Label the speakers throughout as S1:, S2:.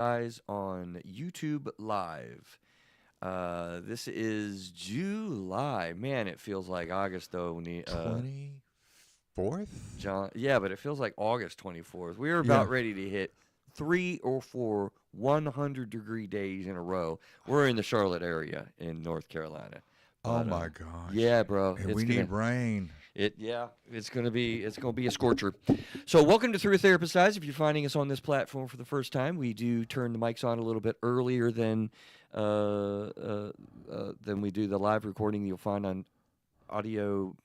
S1: Guys on YouTube Live. This is July. Man, it feels like August though.
S2: 24th?
S1: John, yeah, but it feels like August 24th. We are
S2: Yeah.
S1: about ready to hit 3 or 4 100-degree days in a row. We're in the Charlotte area in North Carolina.
S2: Oh
S1: But,
S2: my gosh.
S1: yeah, bro.
S2: And we need rain.
S1: It's gonna be a scorcher. So welcome to Through a Therapist's Eyes. If you're finding us on this platform for the first time, we do turn the mics on a little bit earlier than we do the live recording you'll find on audio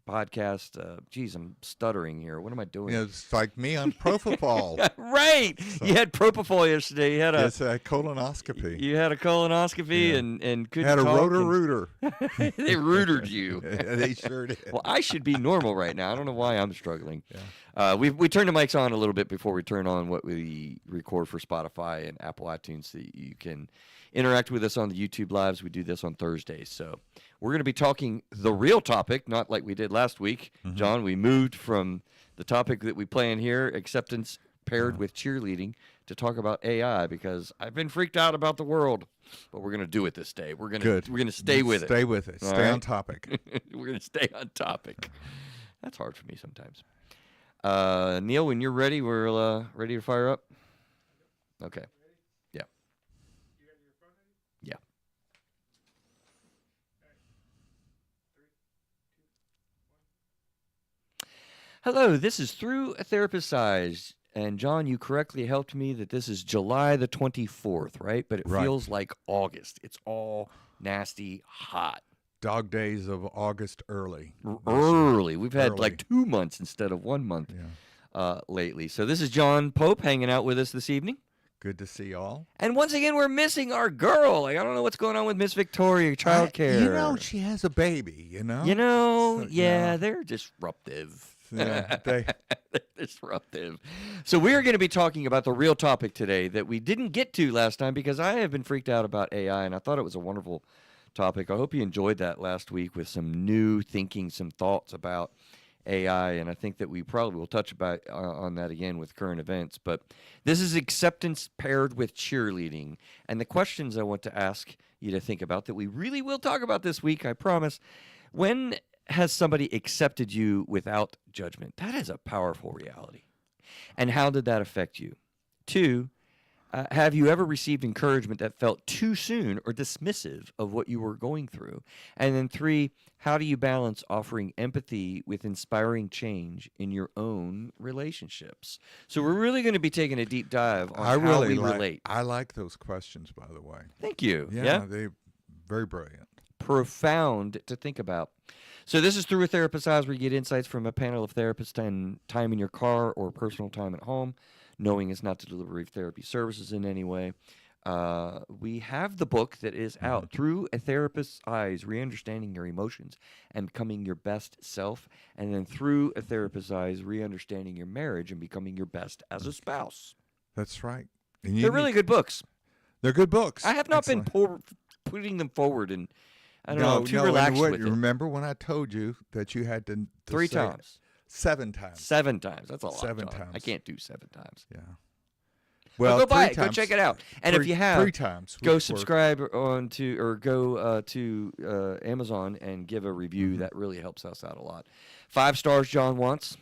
S1: podcast. Geez, I'm stuttering here. What am I doing?
S2: It's like me on propofol.
S1: Right.
S2: So,
S1: You had propofol yesterday. You had a
S2: colonoscopy.
S1: You had a colonoscopy and couldn't
S2: Had a
S1: talk
S2: rotor-rooter.
S1: They rootered you.
S2: They sure did.
S1: Well, I should be normal right now. I don't know why I'm struggling.
S2: Yeah.
S1: We turn the mics on a little bit before we turn on what we record for Spotify and Apple iTunes so that you can interact with us on the YouTube Lives. We do this on Thursdays. So we're going to be talking the real topic, not like we did last week. Mm-hmm. John, we moved from the topic that we play in here, acceptance paired with cheerleading, to talk about AI because I've been freaked out about the world. But we're going to do it this day. We're going to stay with it.
S2: Stay with it. Stay on topic.
S1: We're going to stay on topic. That's hard for me sometimes. Neil, when you're ready, we're ready to fire up. Okay. Yeah. Yeah. Hello, this is Through a Therapist's Eyes. And John, you correctly helped me that this is July the 24th, right? But it feels like August. It's all nasty hot.
S2: Dog days of August early.
S1: Early. We've had like 2 months instead of 1 month lately. So this is John Pope hanging out with us this evening.
S2: Good to see y'all.
S1: And once again, we're missing our girl. Like, I don't know what's going on with Miss Victoria, childcare.
S2: She has a baby,
S1: They're disruptive.
S2: Yeah,
S1: they're disruptive. So we're going to be talking about the real topic today that we didn't get to last time because I have been freaked out about AI, and I thought it was a wonderful topic. I hope you enjoyed that last week with some new thinking, some thoughts about AI, and I think that we probably will touch on that again with current events. But this is acceptance paired with cheerleading, and the questions I want to ask you to think about that we really will talk about this week, I promise. When has somebody accepted you without judgment? That is a powerful reality. And how did that affect you? 2, have you ever received encouragement that felt too soon or dismissive of what you were going through? And then 3, how do you balance offering empathy with inspiring change in your own relationships? So we're really going to be taking a deep dive on how we relate.
S2: I like those questions, by the way.
S1: Thank you.
S2: Yeah, they're very brilliant.
S1: Profound to think about. So this is Through a Therapist's Eyes, where you get insights from a panel of therapists and time in your car or personal time at home, knowing it's not to deliver therapy services in any way. We have the book that is out, Through a Therapist's Eyes, Re-Understanding Your Emotions and Becoming Your Best Self, and then Through a Therapist's Eyes, Re-Understanding Your Marriage and Becoming Your Best as a Spouse.
S2: That's right.
S1: They're really good books.
S2: They're good books.
S1: I have not been putting them forward and I don't know, too relaxed with it.
S2: Remember when I told you that you had to
S1: 3 times.
S2: 7 times.
S1: 7 times. That's a lot.
S2: 7 times.
S1: I can't do 7 times.
S2: Yeah.
S1: Well, go buy it. Go check it out. And if you have,
S2: 3 times.
S1: Go subscribe go to Amazon and give a review. That really helps us out a lot. 5 stars, John wants.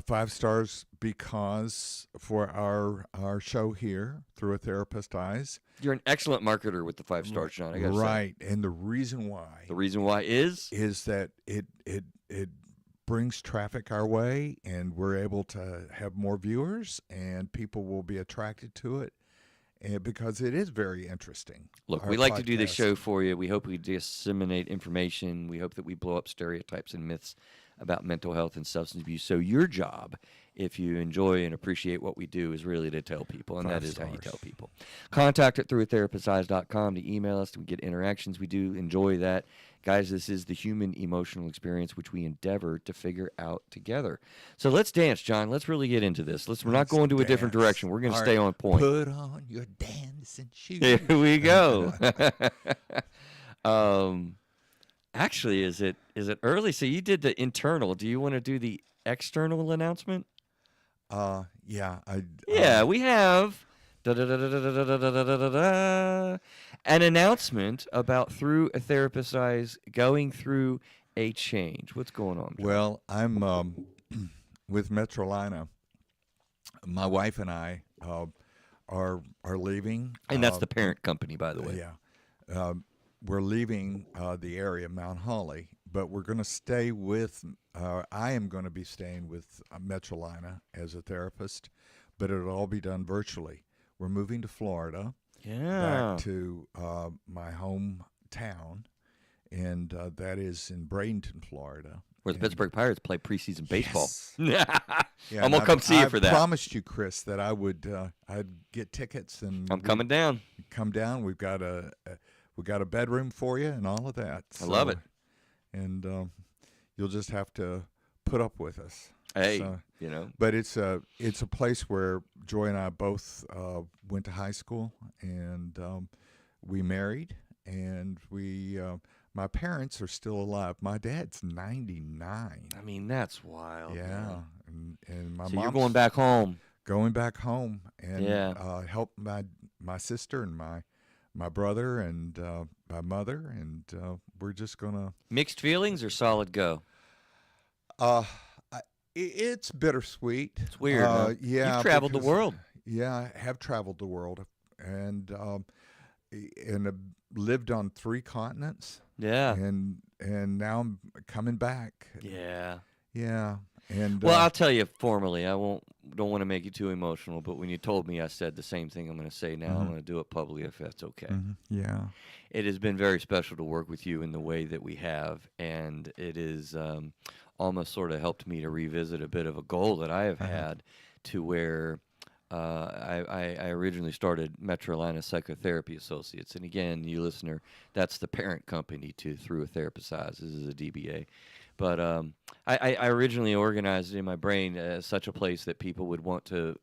S2: 5 stars because for our show here, Through a Therapist's Eyes.
S1: You're an excellent marketer with the 5 stars, John. I gotta say.
S2: Right, and the reason why.
S1: The reason why is
S2: that it brings traffic our way, and we're able to have more viewers, and people will be attracted to it, and because it is very interesting.
S1: Look, we like to do this show for you. We hope we disseminate information. We hope that we blow up stereotypes and myths about mental health and substance abuse. So your job, if you enjoy and appreciate what we do, is really to tell people, and that is how you tell people. Contact at throughatherapist's.com to email us. We get interactions. We do enjoy that. Guys, this is the human emotional experience which we endeavor to figure out together. So let's dance, John. Let's really get into this. We're not going to a different direction. We're going to stay on point.
S2: Put on your dancing shoes.
S1: Here we go. Actually, is it early? So you did the internal. Do you want to do the external announcement?
S2: Yeah.
S1: We have Da-da-da-da-da-da-da-da-da-da. An announcement about Through a Therapist's Eyes going through a change. What's going on, John?
S2: Well, I'm with Metrolina. My wife and I are leaving,
S1: And that's the parent company, by the way.
S2: yeah, we're leaving the area, Mount Holly, but we're going to stay with. I am going to be staying with Metrolina as a therapist, but it'll all be done virtually. We're moving to Florida,
S1: Yeah.
S2: back to my hometown, and that is in Bradenton, Florida.
S1: Where the
S2: And-
S1: Pittsburgh Pirates play preseason baseball.
S2: Yes. Yeah,
S1: I'm
S2: and
S1: going to come see you for
S2: I
S1: that.
S2: promised you, Chris, that I would. I'd get tickets and
S1: I'm coming down.
S2: come down. We've got a bedroom for you and all of that.
S1: I love it.
S2: And you'll just have to put up with us.
S1: Hey,
S2: So-
S1: you know.
S2: But it's a place where Joy and I both went to high school, and we married, and we. My parents are still alive. My dad's 99.
S1: I mean, that's wild.
S2: Yeah,
S1: man.
S2: and my
S1: So
S2: mom's
S1: you're going back home.
S2: going back home and
S1: Yeah.
S2: help my sister and my brother and my mother, and we're just gonna.
S1: Mixed feelings or solid go?
S2: It's bittersweet.
S1: It's weird. Huh?
S2: Yeah,
S1: You've traveled the
S2: because-
S1: world.
S2: Yeah, I have traveled the world, and have lived on 3 continents,
S1: Yeah.
S2: and now I'm coming back.
S1: Yeah.
S2: Yeah, and
S1: Well, I'll tell you formally. Don't want to make you too emotional, but when you told me, I said the same thing I'm going to say now. I'm going to do it publicly if that's okay.
S2: yeah,
S1: It has been very special to work with you in the way that we have, and it is almost sort of helped me to revisit a bit of a goal that I have had, to where I originally started Metrolina Psychotherapy Associates, and again, you listener, that's the parent company to Through a Therapist's Eyes. This is a DBA. But I originally organized it in my brain as such a place that people would want to,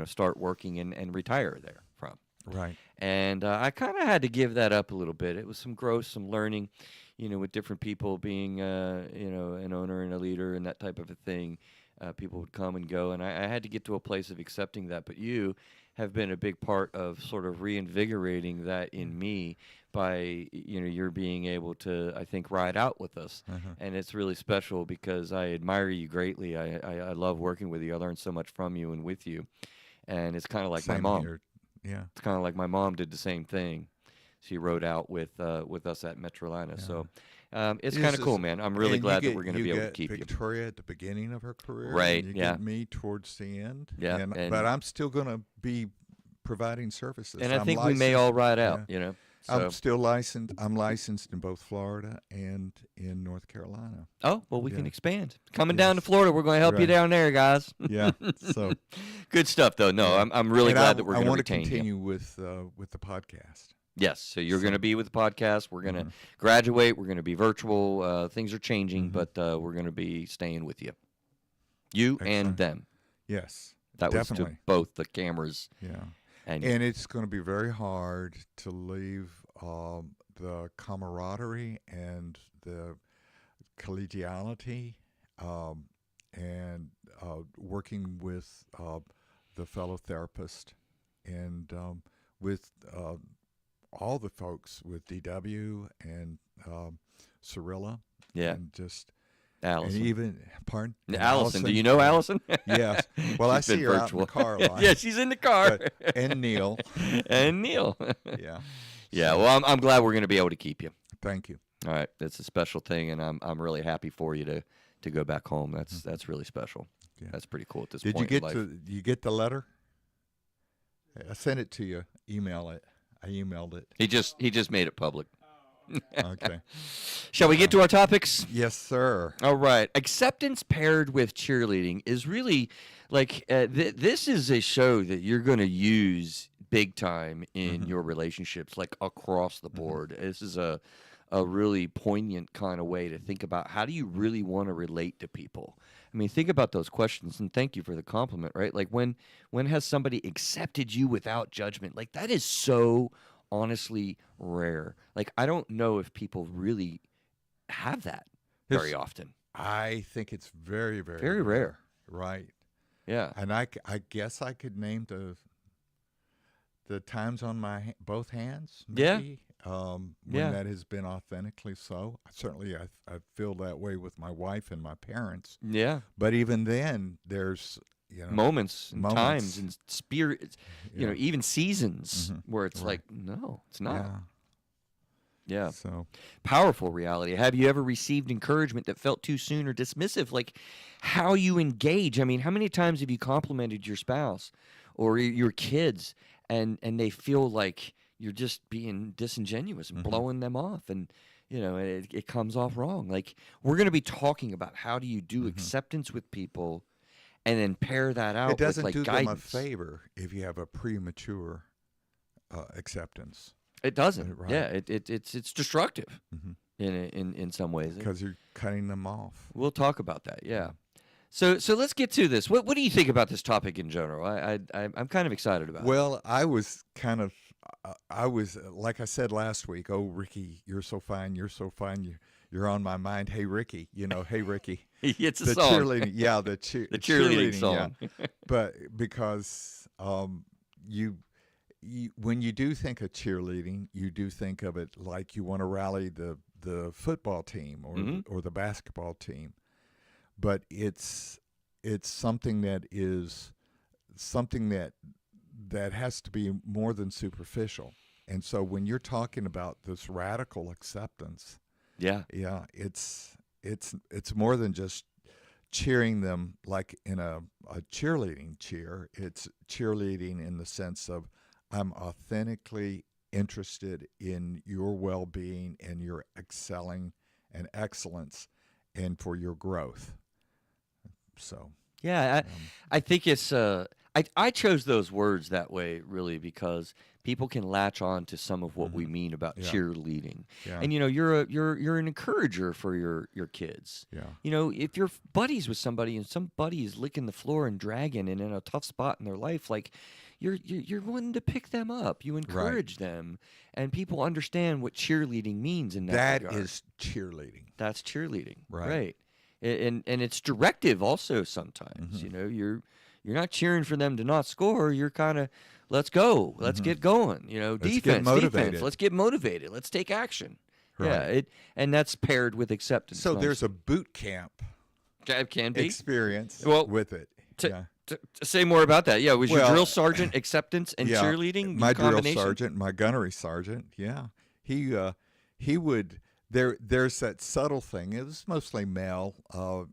S1: start working and retire there from.
S2: right.
S1: And I kind of had to give that up a little bit. It was some growth, some learning, with different people being, an owner and a leader and that type of a thing. People would come and go, and I had to get to a place of accepting that. But you have been a big part of sort of reinvigorating that in me by, your being able to, I think, ride out with us. And it's really special because I admire you greatly. I love working with you. I learned so much from you and with you. And it's kind of like
S2: Same
S1: my mom.
S2: here. Yeah.
S1: It's kind of like my mom did the same thing. She rode out with us at Metrolina.
S2: Yeah.
S1: So it's
S2: This
S1: kind of
S2: is-
S1: cool, man. I'm really
S2: and
S1: glad
S2: you
S1: that we're going to be able to
S2: get
S1: keep you.
S2: Victoria at the beginning of her career,
S1: Right,
S2: And you
S1: yeah.
S2: get me towards the end,
S1: Yeah,
S2: And,
S1: and-
S2: but I'm still going to be providing services.
S1: And I
S2: I'm
S1: think we may
S2: licensed-
S1: all ride out,
S2: yeah.
S1: So,
S2: I'm still licensed. I'm licensed in both Florida and in North Carolina.
S1: oh, well, we can
S2: Yeah.
S1: expand. Coming down to
S2: Yes.
S1: Florida, we're going to help you
S2: Right.
S1: down there, guys.
S2: Yeah. So
S1: Good stuff, though. No,
S2: Yeah.
S1: I'm really
S2: and
S1: glad that we're
S2: I
S1: going to
S2: want to
S1: retain you.
S2: continue with the podcast.
S1: Yes, so you're going to be with the podcast. We're going to
S2: Mhm.
S1: graduate. We're going to be virtual. Things are changing,
S2: Mhm.
S1: but we're going to be staying with you. You and
S2: Excellent.
S1: them.
S2: Yes.
S1: That was
S2: Definitely.
S1: to both the cameras
S2: Yeah.
S1: and
S2: And it's going to be very hard to leave the camaraderie and the collegiality and working with the fellow therapist and with all the folks with DW and Cirilla
S1: yeah,
S2: and just
S1: Allison.
S2: and even pardon and
S1: Allison, do you know Allison?
S2: Yes. Well, I
S1: She's been
S2: see her out in the
S1: virtual.
S2: car a lot.
S1: Yeah, she's in the car.
S2: But- and Neil.
S1: And Neil.
S2: Yeah.
S1: Yeah, well, I'm glad we're going to be able to keep you.
S2: Thank you.
S1: All right, it's a special thing, and I'm really happy for you to go back home. That's really special.
S2: Yeah.
S1: That's pretty cool at this
S2: Did you
S1: point
S2: get
S1: in life.
S2: you get the letter? I sent it to you. Email it. I emailed it.
S1: He just made it public.
S2: Okay.
S1: Shall we get to our topics?
S2: Yes, sir.
S1: All right. Acceptance paired with cheerleading is really like this is a show that you're going to use big time in your relationships, like across the board. This is a really poignant kind of way to think about how do you really want to relate to people. I mean, think about those questions, and thank you for the compliment, right? Like when has somebody accepted you without judgment? Like that is so honestly rare. Like I don't know if people really have that very
S2: It's-
S1: often.
S2: I think it's very, very,
S1: Very rare.
S2: Right.
S1: Yeah.
S2: And I guess I could name the times on both hands,
S1: Yeah.
S2: maybe, when
S1: Yeah.
S2: that has been authentically so. Certainly, I feel that way with my wife and my parents.
S1: Yeah.
S2: But even then, there's
S1: Moments and times
S2: moments.
S1: and spirits,
S2: Yeah.
S1: even seasons
S2: Hmm.
S1: where it's
S2: Right.
S1: like, no, it's not.
S2: Yeah.
S1: Yeah.
S2: So
S1: Powerful reality. Have you ever received encouragement that felt too soon or dismissive? Like how you engage. I mean, how many times have you complimented your spouse or your kids and they feel like you're just being disingenuous and
S2: hmm
S1: blowing them off and it comes off wrong. Like we're going to be talking about how do you do
S2: hmm
S1: acceptance with people and then pair that
S2: it
S1: out with
S2: doesn't
S1: like
S2: do them a
S1: guidance.
S2: favor if you have a premature acceptance.
S1: It doesn't.
S2: Right.
S1: Yeah, it's destructive
S2: Hmm.
S1: in some ways.
S2: Because you're cutting them off.
S1: We'll talk about that.
S2: Yeah.
S1: Yeah. So let's get to this. What do you think about this topic in general? I'm kind of excited about it.
S2: Well, I was like I said last week. Oh, Ricky, you're so fine. You're so fine. You're on my mind. Hey, Ricky. Hey, Ricky.
S1: It's a
S2: The
S1: song.
S2: cheerleading. Yeah,
S1: The cheerleading song.
S2: Yeah, but because when you do think of cheerleading, you do think of it like you want to rally the football team
S1: Mhm.
S2: or the basketball team, but it's something that is something that has to be more than superficial. And so when you're talking about this radical acceptance,
S1: Yeah.
S2: yeah, it's more than just cheering them like in a cheerleading cheer. It's cheerleading in the sense of I'm authentically interested in your well-being and your excelling and excellence and for your growth. So,
S1: Yeah,
S2: um,
S1: I think it's I chose those words that way really because people can latch on to some of what we
S2: mhm,
S1: mean about
S2: yeah,
S1: cheerleading.
S2: yeah,
S1: And you're an encourager for your kids.
S2: yeah,
S1: If you're buddies with somebody and somebody is licking the floor and dragging and in a tough spot in their life, like you're wanting to pick them up. You
S2: right.
S1: encourage them, and people understand what cheerleading means in that
S2: That
S1: regard.
S2: is cheerleading,
S1: That's cheerleading,
S2: right?
S1: right? And it's directive also sometimes.
S2: Hmm.
S1: You're not cheering for them to not score. You're kind of let's go, let's
S2: Hmm.
S1: get going.
S2: Let's get
S1: Defense.
S2: motivated,
S1: Let's get motivated. Let's take action. Yeah,
S2: right?
S1: and that's paired with acceptance.
S2: So there's a
S1: Nicely.
S2: boot camp
S1: Can be.
S2: experience
S1: Well,
S2: with it.
S1: to,
S2: Yeah.
S1: to say more about that. Yeah, was your
S2: Well,
S1: drill sergeant acceptance and
S2: yeah,
S1: cheerleading
S2: my
S1: your
S2: drill
S1: combination?
S2: sergeant, my gunnery sergeant, yeah, he would. There's that subtle thing. It was mostly male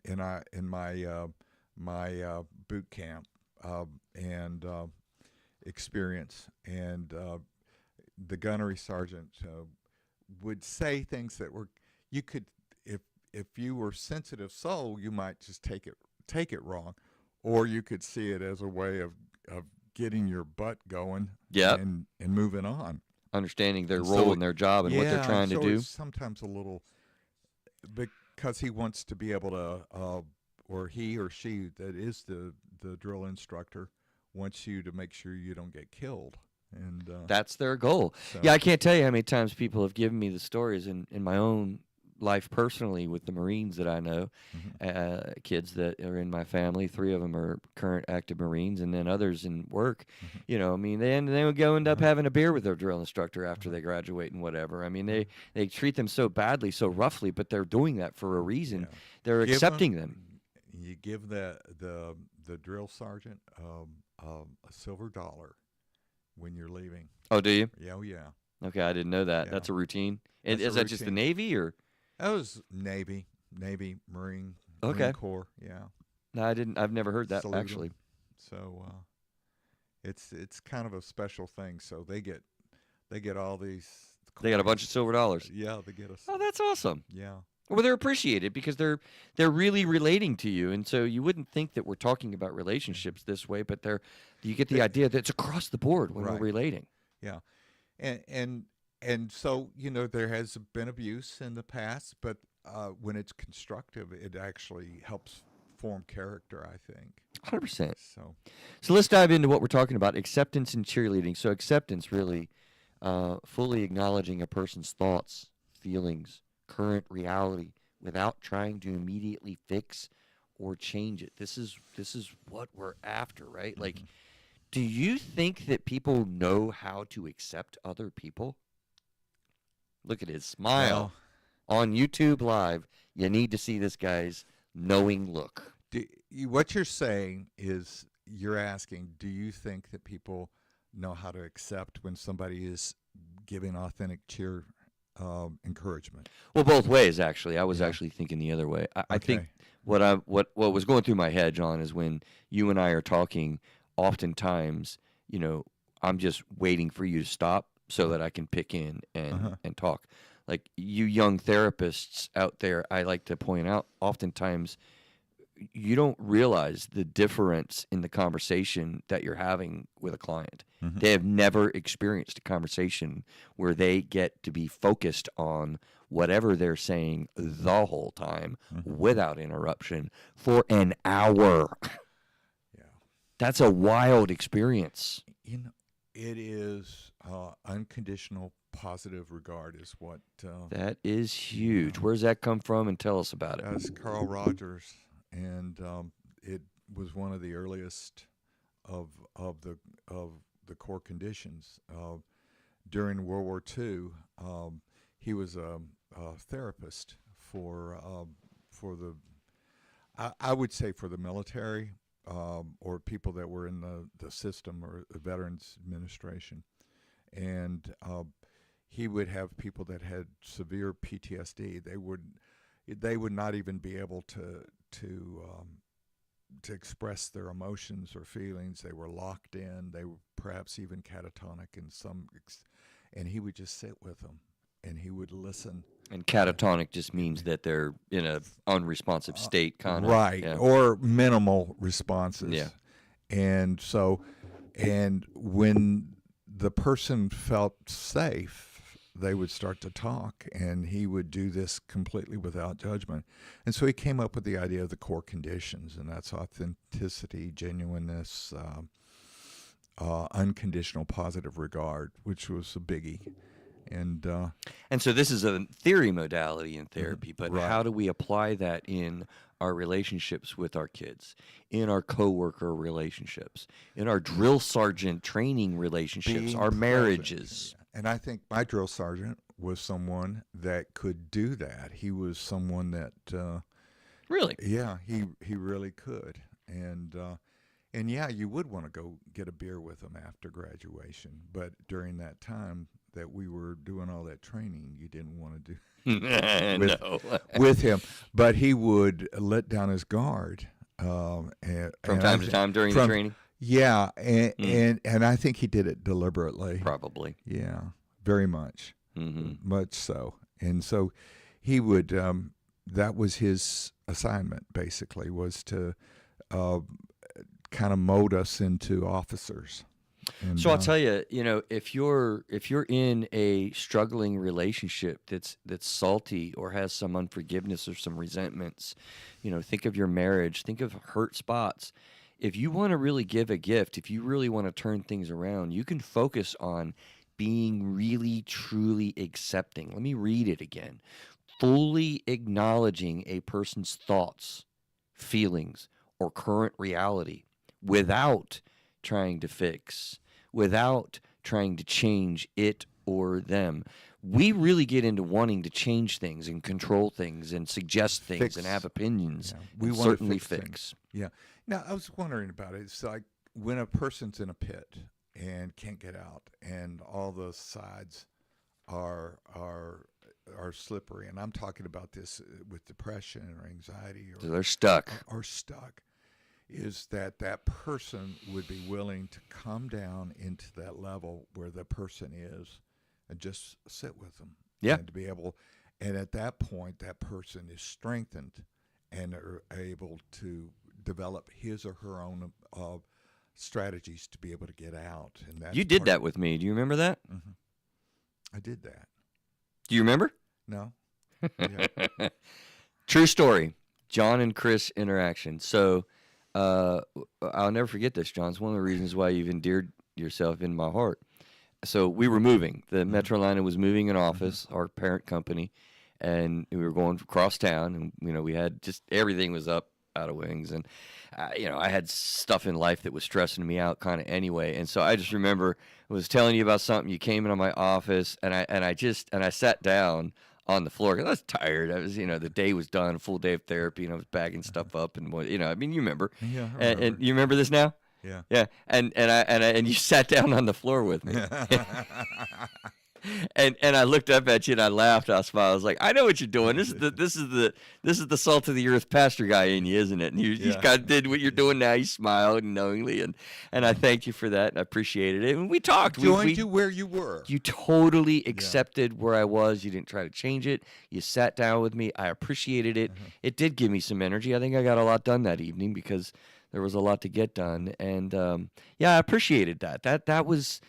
S2: in my boot camp and experience, and the gunnery sergeant would say things that were you could if you were sensitive soul, you might just take it wrong, or you could see it as a way of getting your butt going
S1: Yep.
S2: and moving on.
S1: Understanding their
S2: And
S1: role
S2: so
S1: in their job and what they're
S2: yeah,
S1: trying to
S2: so
S1: do.
S2: it's sometimes a little because he wants to be able to, or he or she that is the drill instructor wants you to make sure you don't get killed. And
S1: That's their goal.
S2: so
S1: Yeah, I can't tell you how many times people have given me the stories in my own life personally with the Marines that I know,
S2: mhm,
S1: kids that are in my family. 3 of them are current active Marines, and then others in work.
S2: mhm,
S1: I mean, they would go end up
S2: uh-huh,
S1: having a beer with their drill instructor after
S2: uh-huh,
S1: they graduate and whatever. I mean,
S2: yeah,
S1: they treat them so badly, so roughly, but they're doing that for a reason.
S2: yeah.
S1: They're
S2: Give
S1: accepting
S2: them.
S1: them.
S2: You give the drill sergeant a silver dollar when you're leaving.
S1: Oh, do you?
S2: Yeah, oh yeah,
S1: Okay, I didn't know that.
S2: yeah.
S1: That's a routine.
S2: That's a
S1: Is that just the
S2: routine.
S1: Navy or?
S2: That was Navy, Marine
S1: Okay.
S2: Corps. Yeah,
S1: No, I didn't. I've never heard that
S2: salute 'em.
S1: actually.
S2: So it's kind of a special thing. So they get all these.
S1: They got a bunch of
S2: coins.
S1: silver dollars.
S2: Yeah, they get us.
S1: Oh, that's awesome.
S2: Yeah,
S1: Well, they're appreciated because they're really relating to you, and so you wouldn't think that we're talking about relationships this way, but you get the
S2: They-
S1: idea that it's across the board when we're
S2: right.
S1: relating.
S2: Yeah, and so there has been abuse in the past, but when it's constructive, it actually helps form character. I think
S1: 100%.
S2: so.
S1: So let's dive into what we're talking about: acceptance and cheerleading. So acceptance, really, fully acknowledging a person's thoughts, feelings, current reality, without trying to immediately fix or change it. This is what we're after, right? Like
S2: Mhm.
S1: Do you think that people know how to accept other people? Look at his smile.
S2: Well,
S1: On YouTube Live, you need to see this guy's knowing look.
S2: what you're saying is you're asking, do you think that people know how to accept when somebody is giving authentic cheer encouragement?
S1: Well, both ways, actually. I was
S2: Yeah.
S1: actually thinking the other way. I think
S2: Okay.
S1: what was going through my head, John, is when you and I are talking, oftentimes, I'm just waiting for you to stop so that I can pick in
S2: Uh-huh.
S1: and talk. Like you young therapists out there, I like to point out, oftentimes you don't realize the difference in the conversation that you're having with a client.
S2: Mhm.
S1: They have never experienced a conversation where they get to be focused on whatever they're saying the whole time
S2: Mhm.
S1: without interruption for an hour.
S2: Yeah.
S1: That's a wild experience.
S2: It is unconditional positive regard is what
S1: That is huge. Where's that come from? And tell us about it.
S2: that's Carl Rogers, and it was one of the earliest of of the of the core conditions. During World War II, he was a therapist for the I would say for the military or people that were in the system or the Veterans Administration, and he would have people that had severe PTSD. They would not even be able to express their emotions or feelings. They were locked in. They were perhaps even catatonic in and he would just sit with them and he would listen.
S1: And catatonic just means that they're in a unresponsive state, kind of.
S2: Right,
S1: Yeah.
S2: or minimal responses.
S1: Yeah.
S2: And so, and when the person felt safe, they would start to talk, and he would do this completely without judgment. And so he came up with the idea of the core conditions, and that's authenticity, genuineness, unconditional positive regard, which was a biggie.
S1: And so this is a theory modality in therapy, but
S2: Right.
S1: how do we apply that in our relationships with our kids, in our coworker relationships, in our drill sergeant training relationships,
S2: Being
S1: our
S2: present.
S1: marriages?
S2: And I think my drill sergeant was someone that could do that. He was someone that,
S1: Really?
S2: yeah, he really could. And yeah, you would want to go get a beer with him after graduation. But during that time that we were doing all that training, you didn't want to do
S1: No.
S2: with him. But he would let down his guard
S1: From time to time during the training?
S2: Yeah, and I think he did it deliberately.
S1: Probably.
S2: Yeah, very much, much so. And so he would. That was his assignment. Basically, was to kind of mold us into officers. And,
S1: So I'll tell you, if you're in a struggling relationship that's salty or has some unforgiveness or some resentments, think of your marriage, think of hurt spots. If you want to really give a gift, if you really want to turn things around, you can focus on being really, truly accepting. Let me read it again. Fully acknowledging a person's thoughts, feelings, or current reality without trying to fix, without trying to change it or them. We really get into wanting to change things and control things and suggest things
S2: Fix.
S1: and have opinions.
S2: Yeah, we
S1: and
S2: wanna
S1: certainly
S2: fix things.
S1: fix.
S2: Yeah. Now I was wondering about it. It's like when a person's in a pit and can't get out, and all the sides are slippery. And I'm talking about this with depression or anxiety
S1: So they're stuck.
S2: or stuck. Is that person would be willing to come down into that level where the person is and just sit with them.
S1: Yeah.
S2: And to be able, and at that point, that person is strengthened and are able to develop his or her own strategies to be able to get out. And that's
S1: You did
S2: part
S1: that
S2: of-
S1: with me. Do you remember that?
S2: I did that.
S1: Do you remember?
S2: No. Yeah.
S1: True story. John and Chris interaction. So I'll never forget this, John. It's one of the reasons why you've endeared yourself in my heart. So we were moving. The Metrolina was moving an office, our parent company, and we were going across town, and we had just everything was up out of wings. And, I had stuff in life that was stressing me out kind of anyway. And so I just remember I was telling you about something. You came into my office, and I sat down on the floor because I was tired. I was, the day was done, a full day of therapy, and I was bagging stuff up, and I mean, you remember.
S2: Yeah, I
S1: And
S2: remember.
S1: you remember this now?
S2: Yeah.
S1: Yeah. And you sat down on the floor with me. And I looked up at you and I laughed. I smiled. I was like, I know what you're doing. This is the salt of the earth pastor guy in you, isn't it? And you kind of did what you're doing now. You smiled knowingly, and I thanked you for that. And I appreciated it. And we talked.
S2: Joined you where you were.
S1: You totally accepted where I was. You didn't try to change it. You sat down with me. I appreciated it. It did give me some energy. I think I got a lot done that evening because there was a lot to get done. And I appreciated that. That was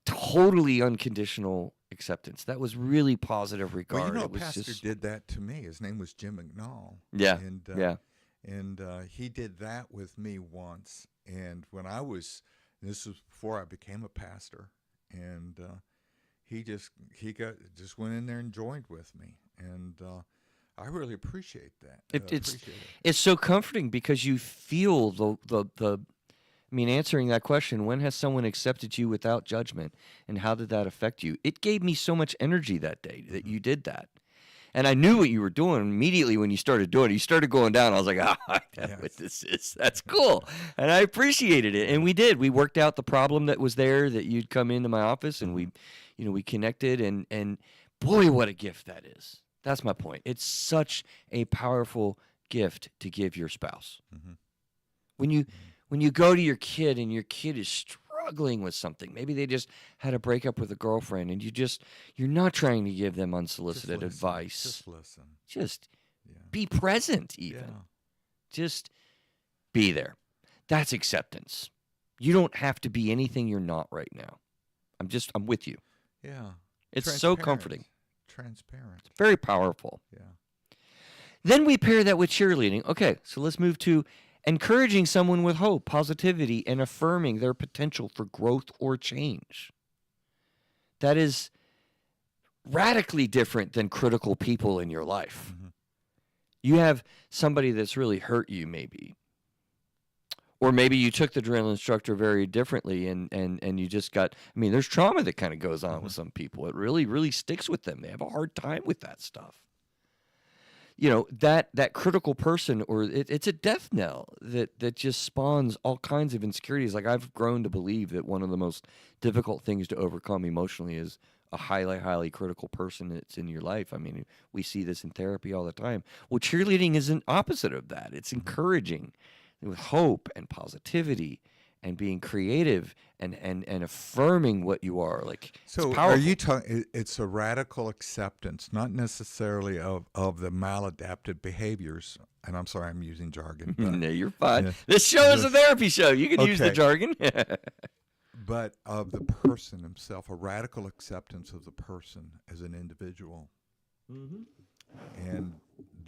S1: totally unconditional acceptance. That was really positive regard.
S2: Well,
S1: it was
S2: Pastor did that to me. His name was Jim McNall.
S1: Yeah.
S2: And he did that with me once. And when this was before I became a pastor, and he just went in there and joined with me, and I really appreciate that.
S1: It's so comforting because you feel the answering that question, when has someone accepted you without judgment, and how did that affect you? It gave me so much energy that day that you did that. And I knew what you were doing immediately when you started doing it. You started going down. I was like, I know what this is. That's cool. And I appreciated it. And we did. We worked out the problem that was there, that you'd come into my office, and we connected. And boy, what a gift that is. That's my point. It's such a powerful gift to give your spouse. When you go to your kid and your kid is struggling with something, maybe they just had a breakup with a girlfriend, and you're not trying to give them unsolicited advice.
S2: Just listen.
S1: Just be present even.
S2: Yeah.
S1: Just be there. That's acceptance. You don't have to be anything you're not right now. I'm with you.
S2: Yeah.
S1: It's so comforting.
S2: Transparent.
S1: It's very powerful.
S2: Yeah.
S1: Then we pair that with cheerleading. Okay, so let's move to encouraging someone with hope, positivity, and affirming their potential for growth or change. That is radically different than critical people in your life. You have somebody that's really hurt you, maybe. Or maybe you took the drill instructor very differently, and you just got, there's trauma that kind of goes on with some people. It really, really sticks with them. They have a hard time with that stuff. That critical person, or it's a death knell that just spawns all kinds of insecurities. Like, I've grown to believe that one of the most difficult things to overcome emotionally is a highly, highly critical person that's in your life. We see this in therapy all the time. Well, cheerleading is an opposite of that. It's encouraging with hope and positivity and being creative and affirming what you are. Like,
S2: so are you talking? It's a radical acceptance, not necessarily of the maladaptive behaviors. And I'm sorry, I'm using jargon. But,
S1: no, you're fine. This show is a therapy show. You can use the jargon.
S2: But of the person himself, a radical acceptance of the person as an individual. And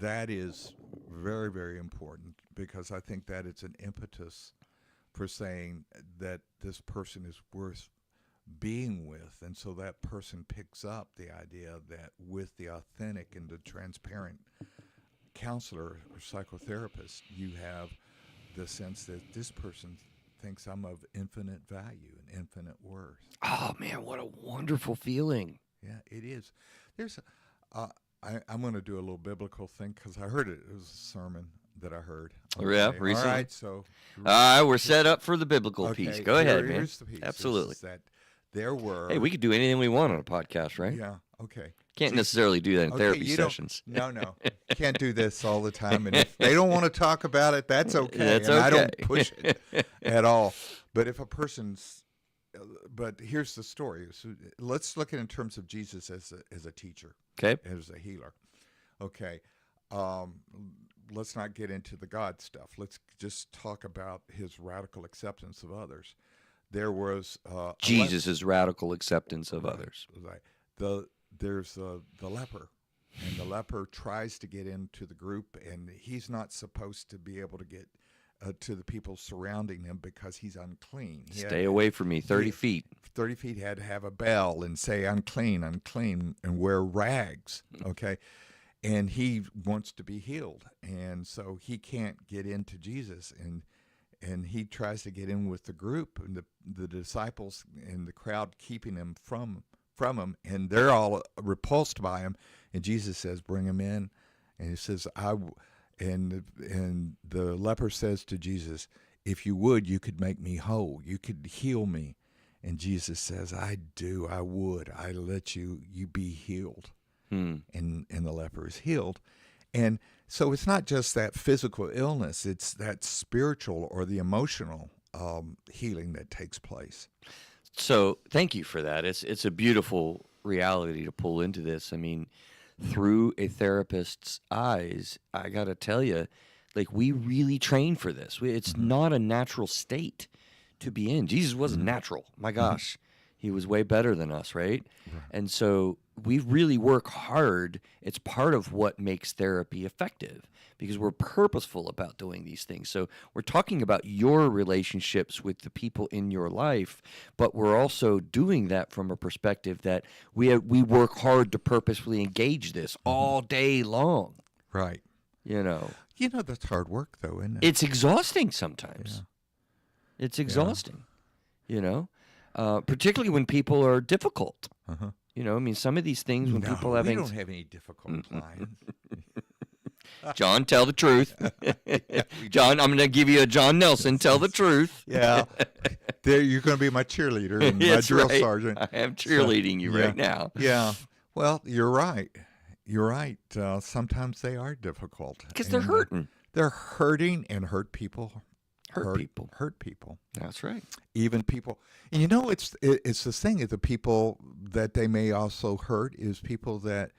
S2: that is very, very important, because I think that it's an impetus for saying that this person is worth being with. And so that person picks up the idea that with the authentic and the transparent counselor or psychotherapist, you have the sense that this person thinks I'm of infinite value and infinite worth.
S1: Oh, man, what a wonderful feeling.
S2: Yeah, it is. There's I'm going to do a little biblical thing, because I heard it. It was a sermon that I heard.
S1: Okay. Yeah, recently.
S2: All right, so
S1: we're set up for the biblical piece. Go ahead, man.
S2: Here's the piece.
S1: Absolutely.
S2: Is that there were.
S1: Hey, we could do anything we want on a podcast, right?
S2: Yeah. Okay.
S1: Can't necessarily do that in therapy sessions.
S2: No. Can't do this all the time. And if they don't want to talk about it, that's okay.
S1: That's
S2: and
S1: okay.
S2: I don't push it at all. But if a person's. But here's the story. So let's look at it in terms of Jesus as a teacher.
S1: Okay.
S2: As a healer. Okay. Let's not get into the God stuff. Let's just talk about his radical acceptance of others. There was
S1: Jesus' radical acceptance of others.
S2: Right. There's the leper, and the leper tries to get into the group, and he's not supposed to be able to get to the people surrounding him because he's unclean.
S1: Stay away from me, 30 feet.
S2: 30 feet, had to have a bell and say unclean, unclean, and wear rags. Okay. and he wants to be healed, and so he can't get into Jesus, and he tries to get in with the group, and the disciples and the crowd keeping him from him, and they're all repulsed by him, and Jesus says, "Bring him in," and he says, and the leper says to Jesus, "If you would, you could make me whole. You could heal me." And Jesus says, I would. I let you be healed. And the leper is healed. And so it's not just that physical illness, it's that spiritual or the emotional healing that takes place.
S1: So thank you for that. It's a beautiful reality to pull into this. I mean, through a therapist's eyes, I got to tell you, like, we really train for this. It's not a natural state to be in. Jesus wasn't natural. My gosh, he was way better than us, right? And so we really work hard. It's part of what makes therapy effective because we're purposeful about doing these things. So we're talking about your relationships with the people in your life, but we're also doing that from a perspective that we work hard to purposefully engage this all day long.
S2: Right.
S1: You know,
S2: that's hard work, though, isn't it?
S1: it's exhausting sometimes.
S2: Yeah.
S1: It's exhausting, particularly when people are difficult. I mean, some of these things when people have
S2: we don't have any difficult clients.
S1: John, tell the truth. John, I'm going to give you a John Nelson. Tell the truth.
S2: Yeah. You're going to be my cheerleader and my
S1: That's
S2: drill
S1: right.
S2: sergeant.
S1: I am cheerleading you right now.
S2: Yeah. Well, you're right. You're right. Sometimes they are difficult.
S1: Because they're hurting.
S2: They're hurting, and hurt people.
S1: Hurt people.
S2: Hurt people.
S1: That's right.
S2: Even people. And it's the thing is the people that they may also hurt is people that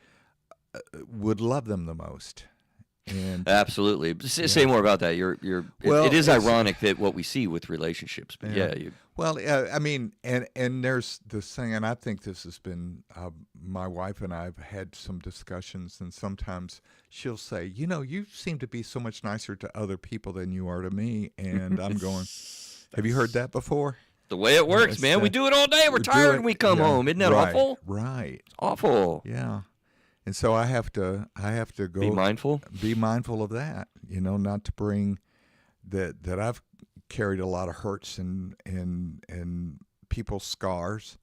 S2: would love them the most. And
S1: Absolutely. Say more about that.
S2: Well,
S1: it is
S2: it's-
S1: ironic that what we see with relationships. But
S2: Well, I mean, and there's this thing, and I think this has been, my wife and I have had some discussions, and sometimes she'll say, you seem to be so much nicer to other people than you are to me, and I'm going, have you heard that before?
S1: the way it works, man. We do it all day. We're tired when we come home. Isn't that awful?
S2: Right.
S1: It's awful.
S2: Yeah. And so I have to go
S1: Be mindful.
S2: Be mindful of that, not to bring that I've carried a lot of hurts and people's scars,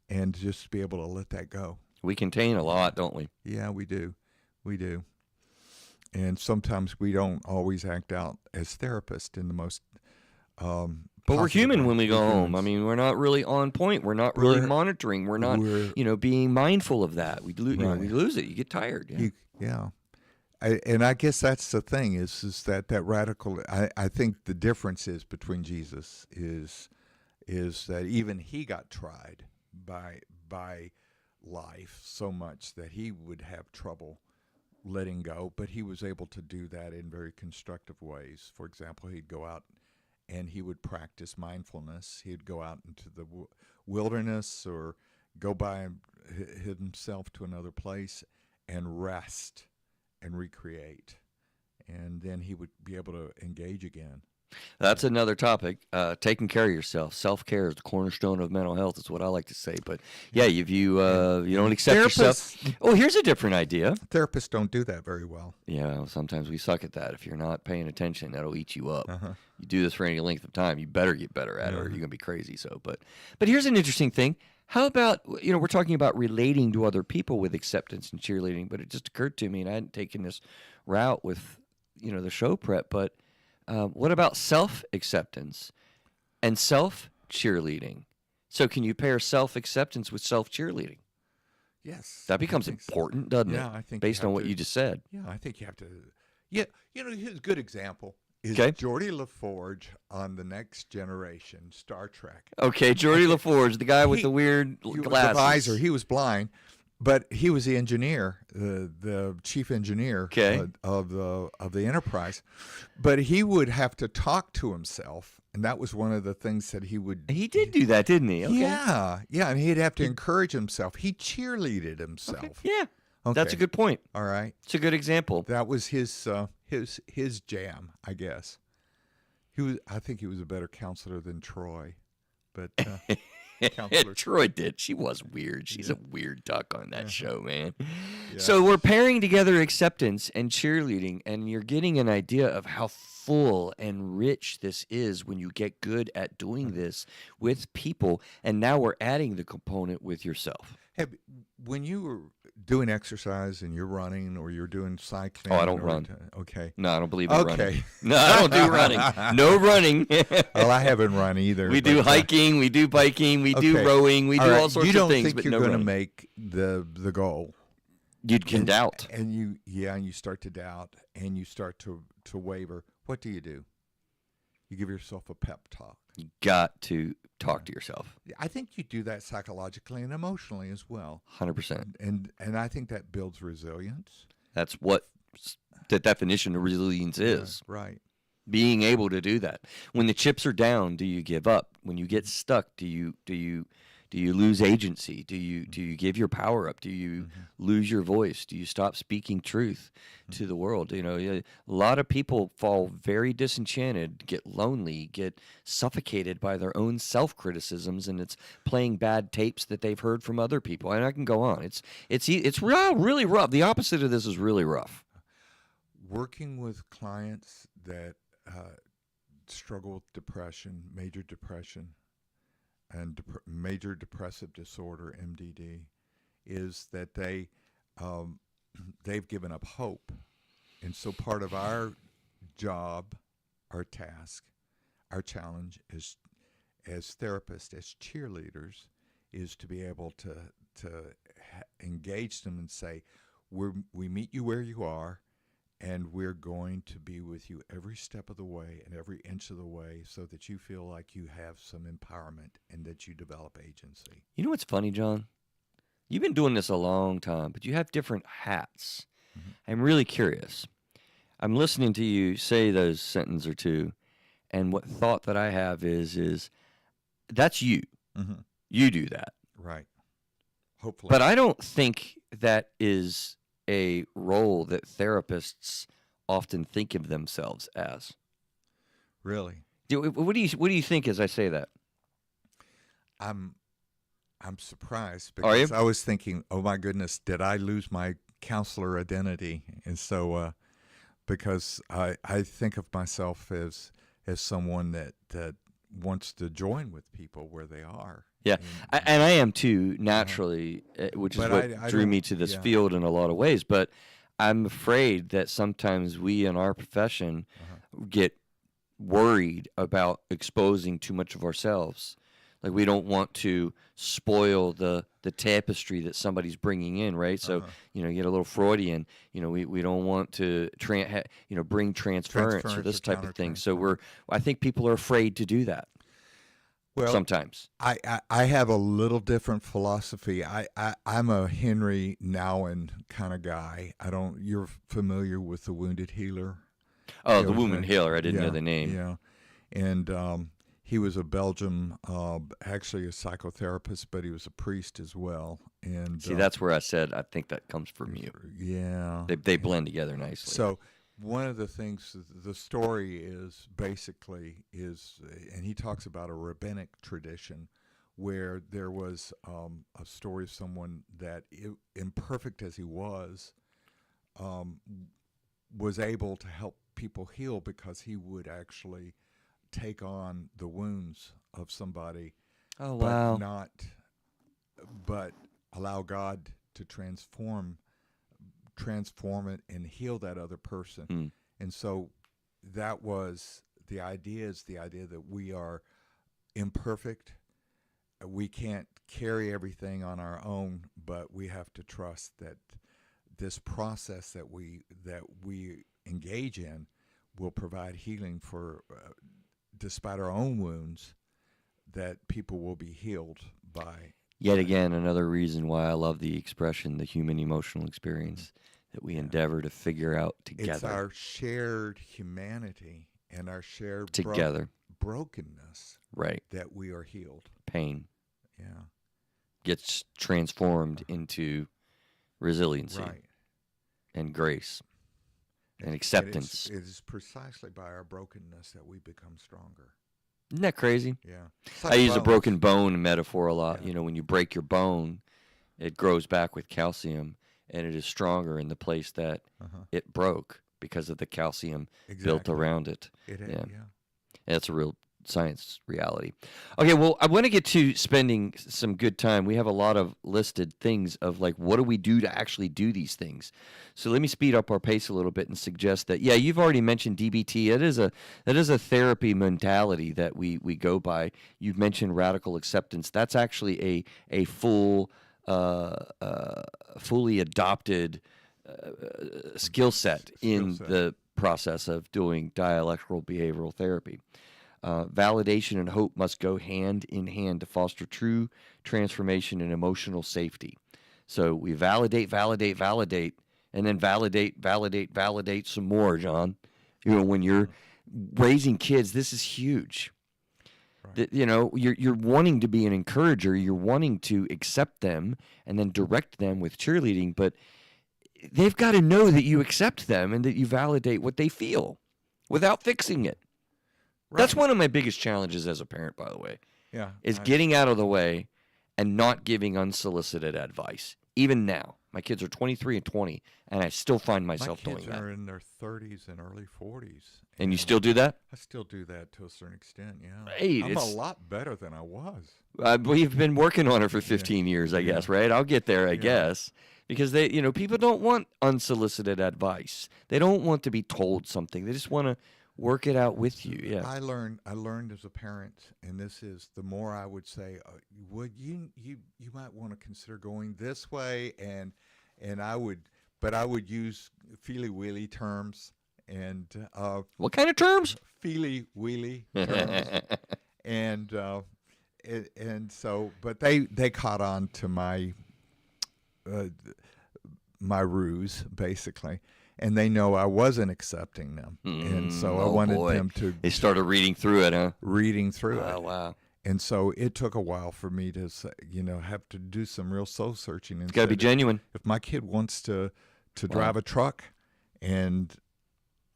S2: and just be able to let that go.
S1: We contain a lot, don't we?
S2: Yeah, we do. And sometimes we don't always act out as therapists in the most
S1: But we're human when we go home.
S2: humans.
S1: I mean, we're not really on point. We're not really monitoring. We're not, being mindful of that. We we lose it. You get tired. Yeah.
S2: And I guess that's the thing is that radical. I think the difference is between Jesus is that even he got tried by life so much that he would have trouble letting go, but he was able to do that in very constructive ways. For example, he'd go out and he would practice mindfulness. He'd go out into the wilderness or go by himself to another place and rest and recreate. And then he would be able to engage again.
S1: That's another topic. Taking care of yourself. Self-care is the cornerstone of mental health. Is what I like to say. But yeah, if you don't accept yourself. Oh, here's a different idea.
S2: Therapists don't do that very well.
S1: Yeah, sometimes we suck at that. If you're not paying attention, that'll eat you up. You do this for any length of time, you better get better at it, or you're gonna be crazy. So, but here's an interesting thing. How about we're talking about relating to other people with acceptance and cheerleading, but it just occurred to me, and I hadn't taken this route with the show prep, but. What about self-acceptance and self-cheerleading? So can you pair self-acceptance with self-cheerleading?
S2: Yes.
S1: That becomes important, doesn't it?
S2: Yeah, I think
S1: based on what you just said.
S2: Yeah, I think you have to. Yeah, here's a good example. Is
S1: Okay.
S2: Geordie LaForge on The Next Generation, Star Trek.
S1: Okay, Geordie LaForge, the guy with the weird glasses.
S2: The visor, he was blind, but he was the engineer, the chief engineer of the Enterprise. But he would have to talk to himself, and that was one of the things that he would.
S1: He did do that, didn't he? Okay.
S2: Yeah, and he'd have to encourage himself. He cheerleaded himself.
S1: Okay. Yeah,
S2: Okay.
S1: that's a good point.
S2: All right,
S1: It's a good example.
S2: that was his jam, I guess. I think he was a better counselor than Troy, but counselors.
S1: Troy did. She was weird. She's
S2: Yeah.
S1: a weird duck on that show, man.
S2: Yeah.
S1: So we're pairing together acceptance and cheerleading, and you're getting an idea of how full and rich this is when you get good at doing this with people. And now we're adding the component with yourself.
S2: When you were doing exercise and you're running or you're doing cycling.
S1: Oh, I don't run.
S2: Okay.
S1: No, I don't believe in running.
S2: Okay.
S1: No, I don't do running. No running.
S2: Well, I haven't run either.
S1: We do hiking, we do biking, we do
S2: Okay.
S1: rowing, we do all sorts
S2: You don't
S1: of things,
S2: think
S1: but
S2: you're
S1: no
S2: going to
S1: running.
S2: make the goal.
S1: You can doubt.
S2: And you start to doubt and you start to waver. What do? You give yourself a pep talk.
S1: You got to talk to yourself.
S2: I think you do that psychologically and emotionally as well.
S1: 100%.
S2: And I think that builds resilience.
S1: That's what the definition of resilience is.
S2: Right.
S1: Being able to do that. When the chips are down, do you give up? When you get stuck, do you lose agency? Do you give your power up? Do you lose your voice? Do you stop speaking truth to the world? You know, a lot of people fall very disenchanted, get lonely, get suffocated by their own self-criticisms, and it's playing bad tapes that they've heard from other people. And I can go on. It's really rough. The opposite of this is really rough.
S2: Working with clients that struggle with depression, major depression, and major depressive disorder (MDD), is that they've given up hope, and so part of our job, our task, our challenge as therapists, as cheerleaders, is to be able to engage them and say, we meet you where you are. And we're going to be with you every step of the way and every inch of the way so that you feel like you have some empowerment and that you develop agency.
S1: You know what's funny, John? You've been doing this a long time, but you have different hats.
S2: Mm-hmm.
S1: I'm really curious. I'm listening to you say those sentence or two, and what thought that I have is that's you.
S2: Mm-hmm.
S1: You do that.
S2: Right. Hopefully.
S1: But I don't think that is a role that therapists often think of themselves as.
S2: Really?
S1: What do you think as I say that?
S2: I'm surprised
S1: Are you?
S2: because I was thinking, oh my goodness, did I lose my counselor identity? And so because I think of myself as someone that wants to join with people where they are.
S1: Yeah, and I am too, naturally, which is
S2: But
S1: what
S2: I
S1: drew
S2: don't-
S1: me to this
S2: yeah.
S1: field in a lot of ways. But I'm afraid that sometimes we in our profession get worried about exposing too much of ourselves. Like we don't want to spoil the tapestry that somebody's bringing in, right? So, you get a little Freudian. We don't want to bring transference or this type of thing. So I think people are afraid to do that.
S2: Well,
S1: Sometimes.
S2: I have a little different philosophy. I'm a Henry Nouwen kind of guy. You're familiar with the Wounded Healer?
S1: Oh, the Wounded Healer. I didn't know
S2: Yeah,
S1: the name.
S2: Yeah, and he was a Belgian, actually a psychotherapist, but he was a priest as well. And
S1: See, that's where I said I think that comes from you.
S2: yeah,
S1: They blend together nicely.
S2: So one of the things, the story is basically and he talks about a rabbinic tradition where there was a story of someone that, imperfect as he was able to help people heal because he would actually take on the wounds of somebody.
S1: Oh, wow.
S2: But allow God to transform it and heal that other person. And so that was the idea that we are imperfect. We can't carry everything on our own, but we have to trust that this process that we engage in will provide healing for, despite our own wounds, that people will be healed by.
S1: Yet again, another reason why I love the expression, the human emotional experience, that we endeavor to figure out together.
S2: It's our shared humanity and our shared
S1: together
S2: brokenness,
S1: right?
S2: that we are healed.
S1: Pain
S2: Yeah.
S1: gets transformed into resiliency
S2: Right.
S1: and grace and acceptance.
S2: It is precisely by our brokenness that we become stronger.
S1: Isn't that crazy?
S2: Yeah. It's
S1: I
S2: like
S1: use a
S2: bones.
S1: broken bone metaphor a lot.
S2: Yeah.
S1: You know, when you break your bone, it grows back with calcium, and it is stronger in the place that
S2: Uh-huh.
S1: it broke because of the calcium built
S2: Exactly.
S1: around it.
S2: It is,
S1: Yeah.
S2: yeah.
S1: That's a real science reality. Okay, well, I want to get to spending some good time. We have a lot of listed things of like, what do we do to actually do these things? So let me speed up our pace a little bit and suggest that, yeah, you've already mentioned DBT. That is a therapy mentality that we go by. You've mentioned radical acceptance. That's actually a full, fully adopted skill set in
S2: set.
S1: the process of doing dialectical behavioral therapy. Validation and hope must go hand in hand to foster true transformation and emotional safety. So we validate, and then validate some more, John. You know, when you're raising kids, this is huge.
S2: Right.
S1: You know, you're wanting to be an encourager, you're wanting to accept them and then direct them with cheerleading, but they've got to know that you accept them and that you validate what they feel without fixing it. That's
S2: Right.
S1: one of my biggest challenges as a parent, by the way,
S2: Yeah.
S1: is getting out of the way and not giving unsolicited advice. Even now, my kids are 23 and 20, and I still find
S2: My
S1: myself
S2: kids
S1: doing
S2: are
S1: that.
S2: in their 30s and early 40s.
S1: And you still do that?
S2: I still do that to a certain extent, yeah.
S1: Hey,
S2: I'm a
S1: it's-
S2: lot better than I was.
S1: We've been working on it for 15 years, I
S2: Yeah.
S1: guess, right? I'll get there, I
S2: Yeah.
S1: guess. Because people don't want unsolicited advice. They don't want to be told something. They just want to work it out with you. Yeah.
S2: I learned as a parent, and this is the more I would say, would you might want to consider going this way, and I would use feely wheely terms and
S1: What kind of terms?
S2: feely wheely terms, and so, but they caught on to my my ruse basically. And they know I wasn't accepting them, and so I wanted them to.
S1: They started reading through it, huh?
S2: Reading through it.
S1: Oh, wow.
S2: And so it took a while for me to, have to do some real soul searching. And
S1: It's got to be
S2: said,
S1: genuine.
S2: If my kid wants to drive a truck, and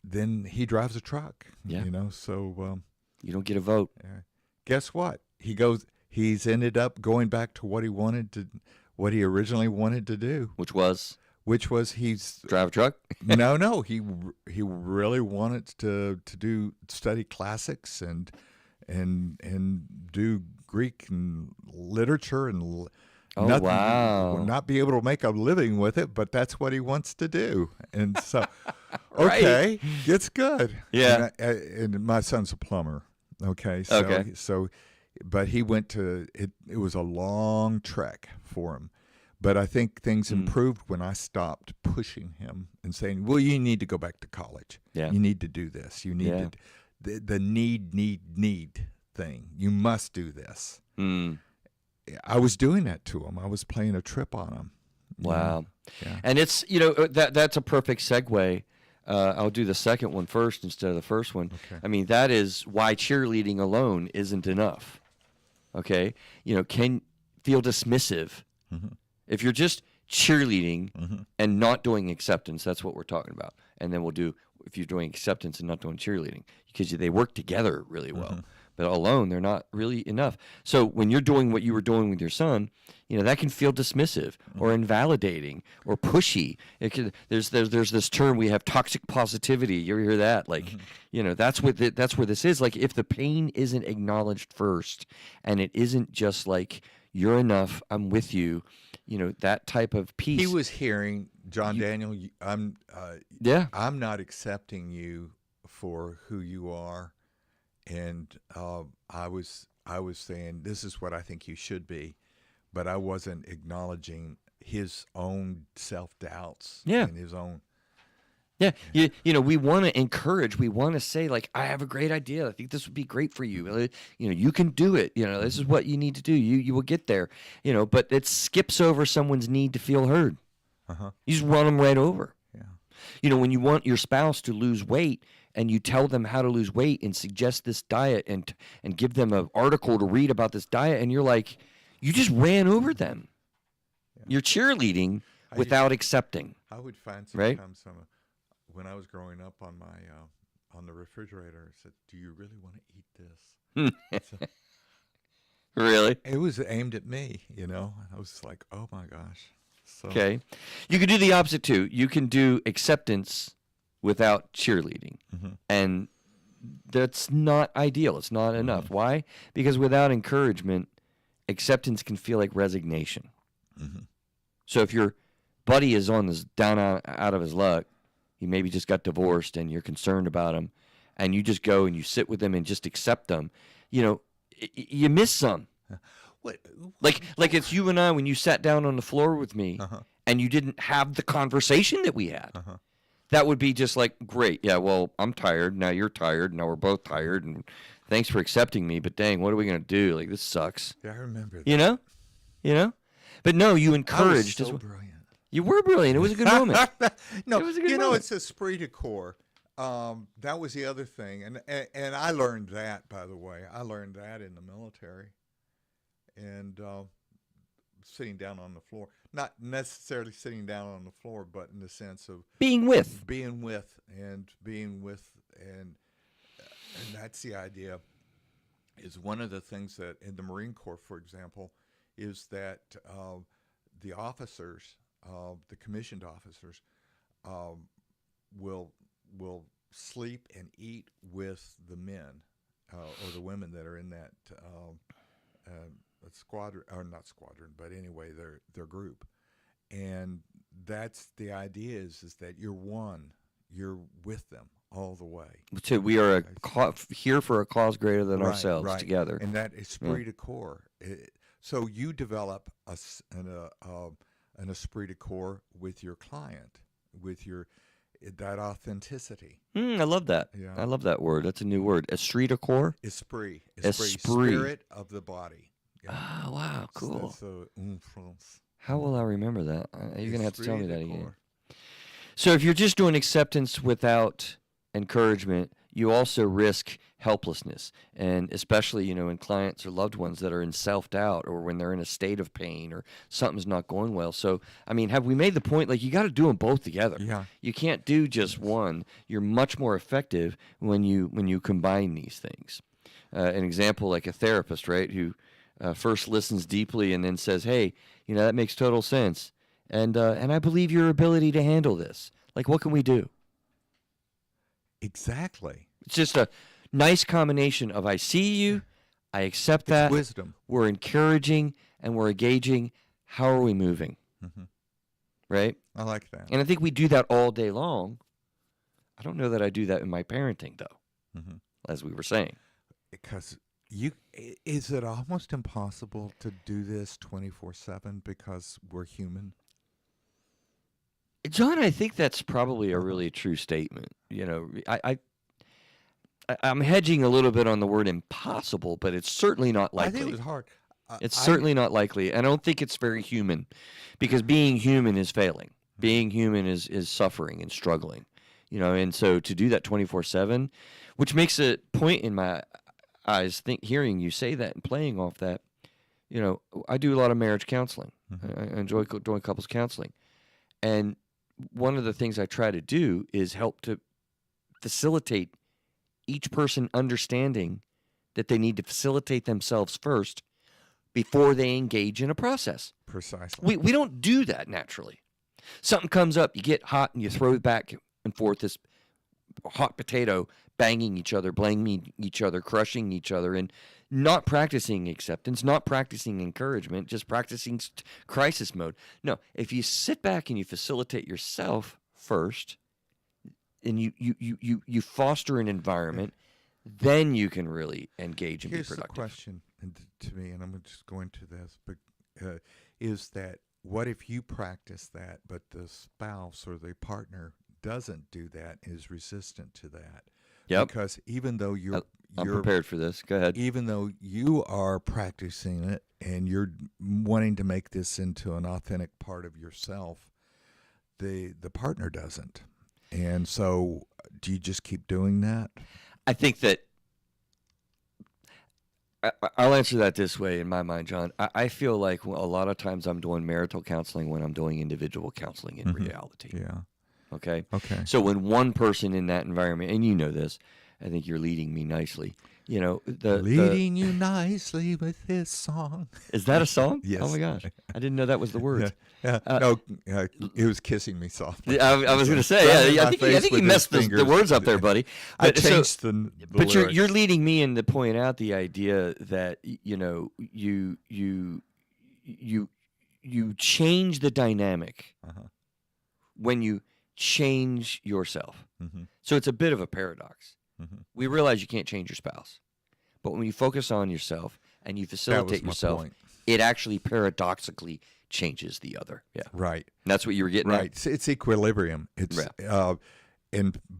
S2: then he drives a truck,
S1: Yeah.
S2: So
S1: You don't get a vote.
S2: guess what? He's ended up going back to what he originally wanted to do,
S1: Which was
S2: he's
S1: drive a truck?
S2: no, he really wanted to study classics and do Greek and literature and
S1: Oh, wow.
S2: not be able to make a living with it, but that's what he wants to do. And so,
S1: Right.
S2: okay, it's good.
S1: Yeah.
S2: And my son's a plumber. Okay.
S1: Okay.
S2: But he went to it. It was a long trek for him. But I think things improved when I stopped pushing him and saying, well, you need to go back to college.
S1: Yeah.
S2: You need to do this. You need to, the need thing. You must do this.
S1: Mm.
S2: I was doing that to him. I was playing a trip on him.
S1: Wow.
S2: Yeah.
S1: And it's, that's a perfect segue. I'll do the second one first instead of the first one.
S2: Okay.
S1: I mean, that is why cheerleading alone isn't enough. Okay? Can feel dismissive.
S2: Mhm.
S1: If you're just cheerleading
S2: Mhm.
S1: and not doing acceptance, that's what we're talking about. And then we'll do, if you're doing acceptance and not doing cheerleading, because they work together really well. But alone, they're not really enough. So when you're doing what you were doing with your son, that can feel dismissive or invalidating or pushy. There's this term we have, toxic positivity. You ever hear that? Like, that's where this is. Like, if the pain isn't acknowledged first, and it isn't just like, you're enough, I'm with you, that type of peace.
S2: He was hearing, John Daniel, I'm not accepting you for who you are. And I was saying, this is what I think you should be, but I wasn't acknowledging his own self-doubts and his own.
S1: Yeah, we want to encourage. We want to say, like, I have a great idea. I think this would be great for you. You can do it. This is what you need to do. You will get there. But it skips over someone's need to feel heard.
S2: Uh-huh.
S1: You just run them right over.
S2: Yeah.
S1: When you want your spouse to lose weight, and you tell them how to lose weight and suggest this diet and give them an article to read about this diet, and you're like, you just ran over them. Yeah. You're cheerleading without accepting.
S2: I would find
S1: right?
S2: sometimes when I was growing up on on the refrigerator. I said, "Do you really want to eat this?" So
S1: Really?
S2: it was aimed at me, I was like, "Oh my gosh!" So
S1: Okay. You can do the opposite too. You can do acceptance without cheerleading.
S2: mhm,
S1: And that's not ideal. It's not enough. Why? Because without encouragement, acceptance can feel like resignation.
S2: mhm.
S1: So if your buddy is on this down out of his luck, he maybe just got divorced and you're concerned about him, and you just go and you sit with him and just accept them, you miss some.
S2: What?
S1: Like it's you and I when you sat down on the floor with me
S2: Uh-huh.
S1: and you didn't have the conversation that we had.
S2: Uh-huh.
S1: That would be just like, great, yeah, well, I'm tired, now you're tired, now we're both tired, and thanks for accepting me, but dang, what are we going to do? Like, this sucks.
S2: Yeah, I remember that.
S1: You know? But no, you
S2: I was
S1: encouraged.
S2: so brilliant.
S1: You were brilliant. It was a good moment.
S2: No,
S1: It was a good moment.
S2: it's esprit de corps. That was the other thing, and I learned that, by the way. I learned that in the military, and sitting down on the floor. Not necessarily sitting down on the floor, but in the sense of
S1: Being with.
S2: and that's the idea. Is one of the things that in the Marine Corps, for example, is that the officers, the commissioned officers, will sleep and eat with the men or the women that are in that squadron, or not squadron, but anyway, their group. And that's the idea is that you're one, you're with them all the way.
S1: So we are here for a cause greater than ourselves
S2: Right.
S1: together.
S2: And that esprit de corps. So you develop an esprit de corps with your client, with that authenticity.
S1: I love that.
S2: Yeah.
S1: I love that word. That's a new word. Esprit de corps?
S2: Esprit.
S1: Esprit.
S2: Spirit of the body. Yeah.
S1: Oh, wow. Cool.
S2: That's the influence.
S1: How will I remember that? You're going to have to tell me
S2: Esprit
S1: that
S2: de
S1: again.
S2: corps.
S1: So if you're just doing acceptance without encouragement, you also risk helplessness. And especially, in clients or loved ones that are in self-doubt or when they're in a state of pain or something's not going well. So, have we made the point, like, you got to do them both together.
S2: Yeah.
S1: You can't do just one. You're much more effective when you combine these things. An example, like a therapist, right, who first listens deeply and then says, hey, that makes total sense. And I believe your ability to handle this. Like, what can we do?
S2: Exactly.
S1: It's just a nice combination of I see you, I accept
S2: It's
S1: that,
S2: wisdom.
S1: we're encouraging, and we're engaging. How are we moving?
S2: Mm-hmm.
S1: Right?
S2: I like that.
S1: And I think we do that all day long. I don't know that I do that in my parenting, though,
S2: Mm-hmm.
S1: as we were saying.
S2: Because is it almost impossible to do this 24/7 because we're human?
S1: John, I think that's probably a really true statement. I'm hedging a little bit on the word impossible, but it's certainly not
S2: I
S1: likely.
S2: think it was hard.
S1: It's certainly not likely. I don't think it's very human, because being human is failing. Being human is suffering and struggling. And so to do that 24/7, which makes a point in my eyes, hearing you say that and playing off that, I do a lot of marriage counseling.
S2: Mhm.
S1: I enjoy doing couples counseling. And one of the things I try to do is help to facilitate each person understanding that they need to facilitate themselves first before they engage in a process.
S2: Precisely.
S1: We don't do that naturally. Something comes up, you get hot, and you throw it back and forth, this hot potato, banging each other, blaming each other, crushing each other, and not practicing acceptance, not practicing encouragement, just practicing crisis mode. No, if you sit back and you facilitate yourself first, and you foster an environment, then you can really engage and
S2: Here's
S1: be
S2: the
S1: productive.
S2: question to me, and I'm just going to this, but is that what if you practice that, but the spouse or the partner doesn't do that, is resistant to that?
S1: Yep.
S2: Because even though
S1: I'm prepared for this. Go ahead.
S2: even though you are practicing it and you're wanting to make this into an authentic part of yourself, the partner doesn't. And so do you just keep doing that?
S1: I think that I'll answer that this way in my mind, John. I feel like a lot of times I'm doing marital counseling when I'm doing individual counseling in reality.
S2: Yeah.
S1: Okay?
S2: Okay.
S1: So when one person in that environment, and you know this, I think you're leading me nicely. You know,
S2: Leading you nicely with this song.
S1: is that a song?
S2: Yes.
S1: Oh my gosh. I didn't know that was the words.
S2: No, it was kissing me softly.
S1: I was going to say,
S2: Rubbing
S1: yeah,
S2: my
S1: I
S2: face
S1: think you
S2: with
S1: messed
S2: his
S1: the
S2: fingers.
S1: words up there, buddy.
S2: I
S1: But so-
S2: changed the
S1: But
S2: lyrics.
S1: you're leading me in to point out the idea that you change the dynamic
S2: Uh-huh.
S1: when you change yourself.
S2: Mm-hmm.
S1: So it's a bit of a paradox.
S2: Mm-hmm.
S1: We realize you can't change your spouse, but when you focus on yourself and you
S2: That was
S1: facilitate
S2: my
S1: yourself,
S2: point.
S1: it actually paradoxically changes the other. Yeah,
S2: Right.
S1: and that's what you were getting
S2: Right. It's equilibrium. It's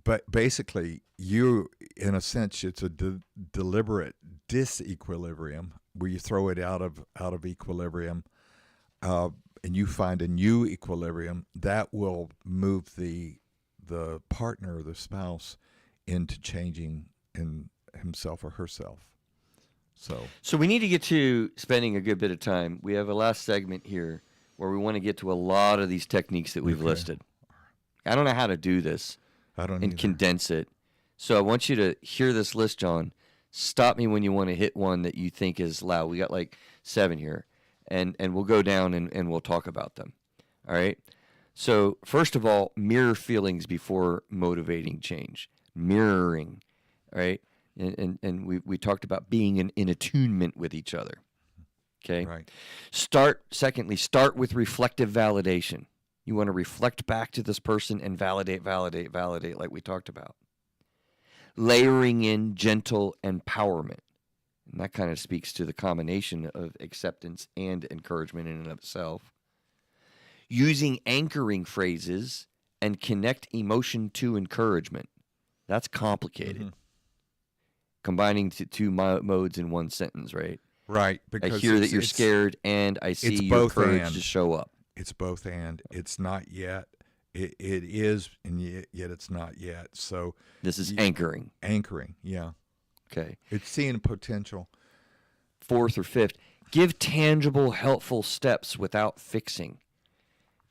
S2: but basically you, in a sense, it's a deliberate disequilibrium where you throw it out of equilibrium, and you find a new equilibrium that will move the partner or the spouse into changing in himself or herself.
S1: So we need to get to spending a good bit of time. We have a last segment here where we want to get to a lot of these techniques that we've
S2: Okay.
S1: listed. I don't know how to do this
S2: I don't
S1: and
S2: either.
S1: condense it. So I want you to hear this list, John. Stop me when you want to hit one that you think is loud. We got like 7 here, and we'll go down and we'll talk about them. All right? So first of all, mirror feelings before motivating change. Mirroring, all right? And we talked about being in attunement with each other. Okay?
S2: Right.
S1: Secondly, start with reflective validation. You want to reflect back to this person and validate like we talked about. Layering in gentle empowerment. And that kind of speaks to the combination of acceptance and encouragement in and of itself. Using anchoring phrases and connect emotion to encouragement. That's complicated.
S2: Mm-hmm.
S1: Combining two modes in one sentence, right?
S2: Right.
S1: I
S2: Because
S1: hear that you're
S2: it's
S1: scared, and I see
S2: it's
S1: your
S2: both
S1: courage
S2: and.
S1: to show up.
S2: It's both and. It's not yet. It is, and yet it's not yet. So
S1: This is anchoring.
S2: anchoring, yeah.
S1: Okay.
S2: It's seeing potential.
S1: Fourth or fifth, give tangible, helpful steps without fixing.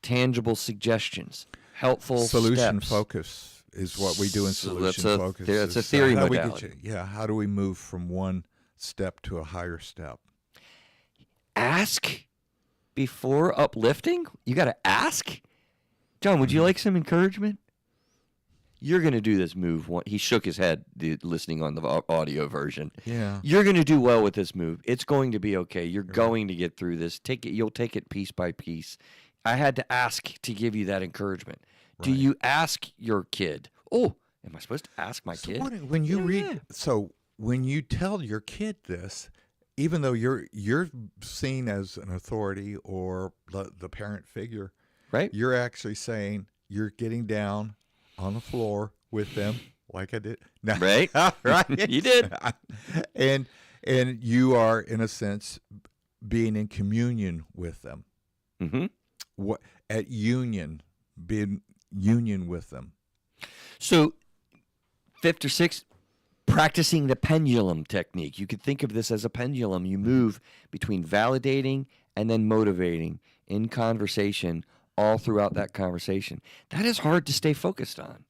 S1: Tangible suggestions, helpful
S2: Solution
S1: steps.
S2: focus is what we do in
S1: So
S2: solution
S1: that's a-
S2: focus.
S1: that's a
S2: It's,
S1: theory
S2: how do we get
S1: modality.
S2: how do we move from one step to a higher step?
S1: Ask before uplifting? You got to ask? John, would you like some encouragement? You're going to do this move. He shook his head listening on the audio version.
S2: Yeah.
S1: You're going to do well with this move. It's going to be okay. You're going to get through this. You'll take it piece by piece. I had to ask to give you that encouragement. Do
S2: Right.
S1: you ask your kid? Oh, am I supposed to ask my
S2: So
S1: kid?
S2: when you
S1: Yeah,
S2: read,
S1: yeah.
S2: so when you tell your kid this, even though you're seen as an authority or the parent figure,
S1: Right?
S2: you're actually saying you're getting down on the floor with them, like I did. No.
S1: Right?
S2: Right.
S1: You did.
S2: and you are, in a sense, being in communion with them.
S1: Mm-hmm.
S2: What at union, being union with them.
S1: So, fifth or sixth, practicing the pendulum technique. You could think of this as a pendulum. You move between validating and then motivating in conversation all throughout that conversation. That is hard to stay focused on.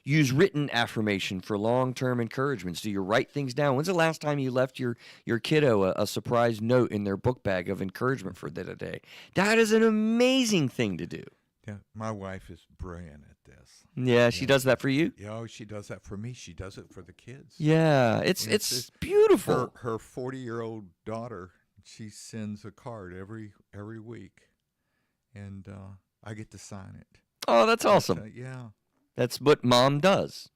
S1: Use written affirmation for long-term encouragements. Do you write things down? When's the last time you left your kiddo a surprise note in their book bag of encouragement for the day? That is an amazing thing to do.
S2: Yeah, my wife is brilliant at this.
S1: Yeah, she does that for you?
S2: Yeah, she does that for me. She does it for the kids.
S1: Yeah, it's beautiful.
S2: Her 40-year-old daughter, she sends a card every week, and I get to sign it.
S1: Oh, that's awesome.
S2: Yeah.
S1: That's what mom does.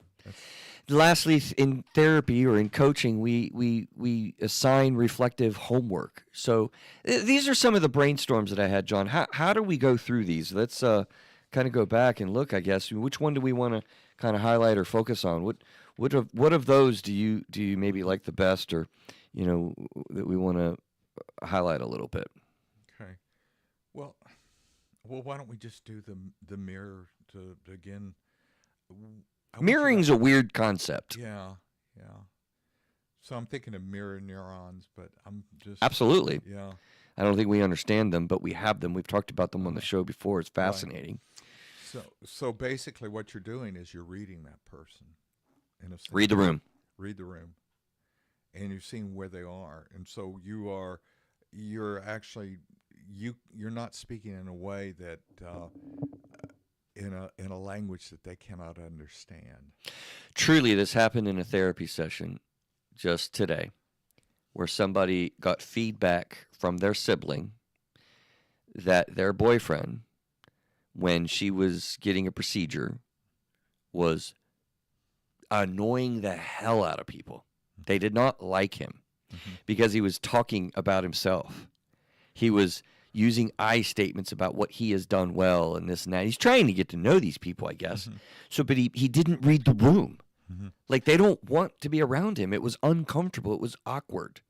S1: Lastly, in therapy or in coaching, we assign reflective homework. So these are some of the brainstorms that I had, John. How do we go through these? Let's kind of go back and look, I guess. Which one do we want to kind of highlight or focus on? What of those do you maybe like the best, or that we want to highlight a little bit?
S2: Okay. Well, why don't we just do the mirror to again?
S1: Mirroring's a weird concept.
S2: Yeah. So I'm thinking of mirror neurons, but I'm just
S1: Absolutely.
S2: Yeah.
S1: I don't think we understand them, but we have them. We've talked about them on the show before. It's fascinating.
S2: So basically, what you're doing is you're reading that person in a sense.
S1: Read the room.
S2: Read the room, and you're seeing where they are, and so you're actually you're not speaking in a way that in a language that they cannot understand.
S1: Truly, this happened in a therapy session just today, where somebody got feedback from their sibling that their boyfriend, when she was getting a procedure, was annoying the hell out of people. They did not like him because he was talking about himself. He was using I statements about what he has done well and this and that. He's trying to get to know these people, I guess. So, but he didn't read the room. Like, they don't want to be around him. It was uncomfortable. It was awkward,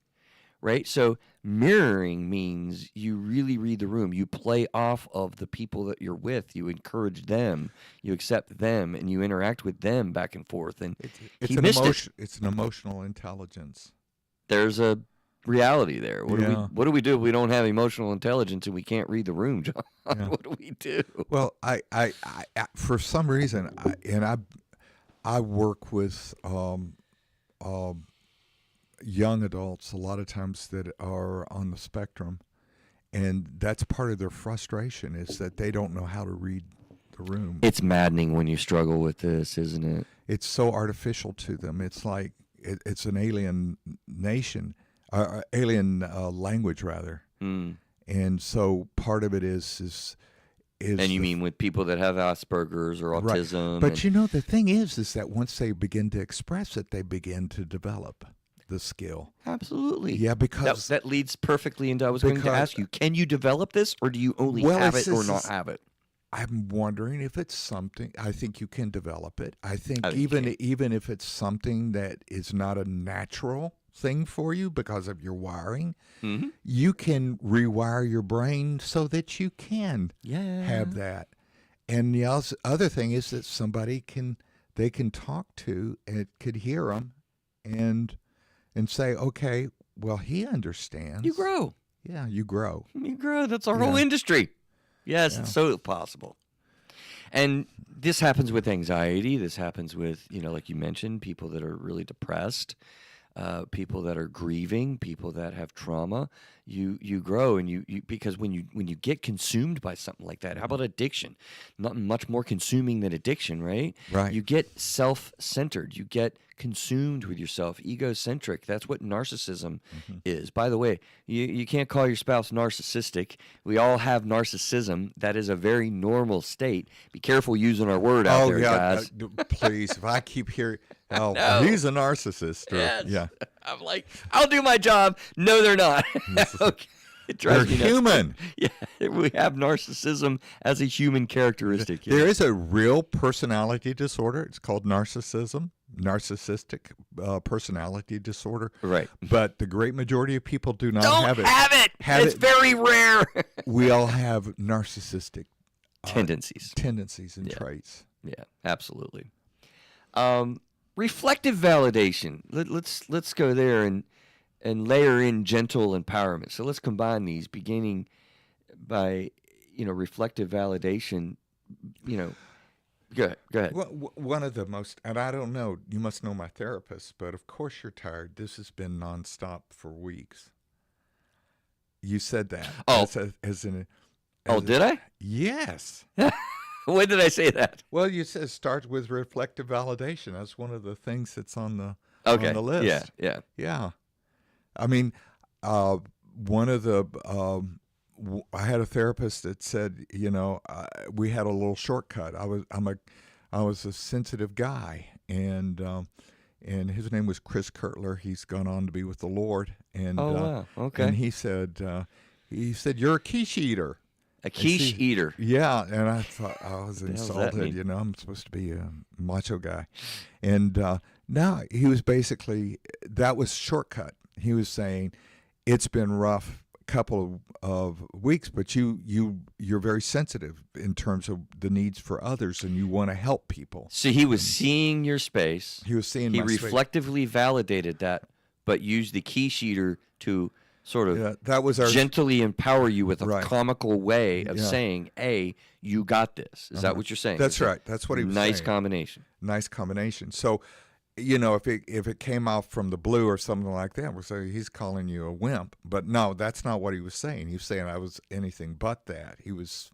S1: right? So mirroring means you really read the room. You play off of the people that you're with. You encourage them. You accept them, and you interact with them back and forth. And
S2: it's an emotional intelligence.
S1: There's a reality there. What do we do if we don't have emotional intelligence and we can't read the room, John? What do we do?
S2: Well, I for some reason, I work with young adults a lot of times that are on the spectrum, and that's part of their frustration is that they don't know how to read the room.
S1: It's maddening when you struggle with this, isn't it?
S2: It's so artificial to them. It's like it's an alien nation, alien language rather. And so part of it is
S1: and you mean with people that have Asperger's or autism?
S2: Right. But the thing is that once they begin to express it, they begin to develop the skill.
S1: Absolutely.
S2: Yeah, because
S1: that leads perfectly into, I was going to ask you, can you develop this, or do you only have it or not have it?
S2: I'm wondering if it's something. I think you can develop it. I think even if it's something that is not a natural thing for you because of your wiring, you can rewire your brain so that you can have that. And the other thing is that somebody they can talk to, and it could hear them and say, okay, well, he understands.
S1: You grow.
S2: Yeah, you grow.
S1: You grow. That's our whole industry. Yes, it's so possible. And this happens with anxiety. This happens with, like you mentioned, people that are really depressed, people that are grieving, people that have trauma. You grow, and you because when you get consumed by something like that, how about addiction? Not much more consuming than addiction, right?
S2: Right.
S1: You get self-centered. You get consumed with yourself, egocentric. That's what narcissism is. By the way, you can't call your spouse narcissistic. We all have narcissism. That is a very normal state. Be careful using our word out there, guys.
S2: Please, if I keep hearing,
S1: No.
S2: he's a narcissist.
S1: Yes.
S2: Yeah.
S1: I'm like, I'll do my job. No, they're not. Okay. It drives
S2: They're
S1: me nuts.
S2: human.
S1: Yeah, we have narcissism as a human characteristic.
S2: There is a real personality disorder. It's called narcissistic personality disorder.
S1: Right.
S2: But the great majority of people do not
S1: Don't
S2: have it.
S1: It's very rare.
S2: We all have narcissistic
S1: tendencies
S2: and traits.
S1: Yeah, absolutely. Reflective validation. Let's go there and layer in gentle empowerment. So let's combine these, beginning by reflective validation. Go ahead.
S2: Well, one of the most, and I don't know, you must know my therapist, but of course you're tired. This has been nonstop for weeks. You said that.
S1: Oh, did I?
S2: Yes.
S1: When did I say that?
S2: Well, you said start with reflective validation. That's one of the things that's on the list. Yeah. I mean, one of the I had a therapist that said, we had a little shortcut. I was a sensitive guy, and his name was Chris Kurtler. He's gone on to be with the Lord. And
S1: wow, okay.
S2: And he said you're a quiche eater.
S1: A quiche eater.
S2: Yeah, and I thought I was insulted. I'm supposed to be a macho guy, and no, he was basically, that was shortcut. He was saying it's been rough couple of weeks, but you're very sensitive in terms of the needs for others, and you want to help people.
S1: So he was seeing your space.
S2: He was seeing.
S1: He
S2: my space.
S1: reflectively validated that, but used the quiche eater to sort of
S2: Yeah, that was our
S1: gently empower you with a
S2: right.
S1: comical way of
S2: Yeah.
S1: saying, "Hey, you got this." Is that what you're saying?
S2: That's
S1: It's a
S2: right. That's what he was
S1: nice
S2: saying.
S1: combination.
S2: Nice combination. So, if it came out from the blue or something like that, we're saying he's calling you a wimp. But no, that's not what he was saying. He was saying I was anything but that. He was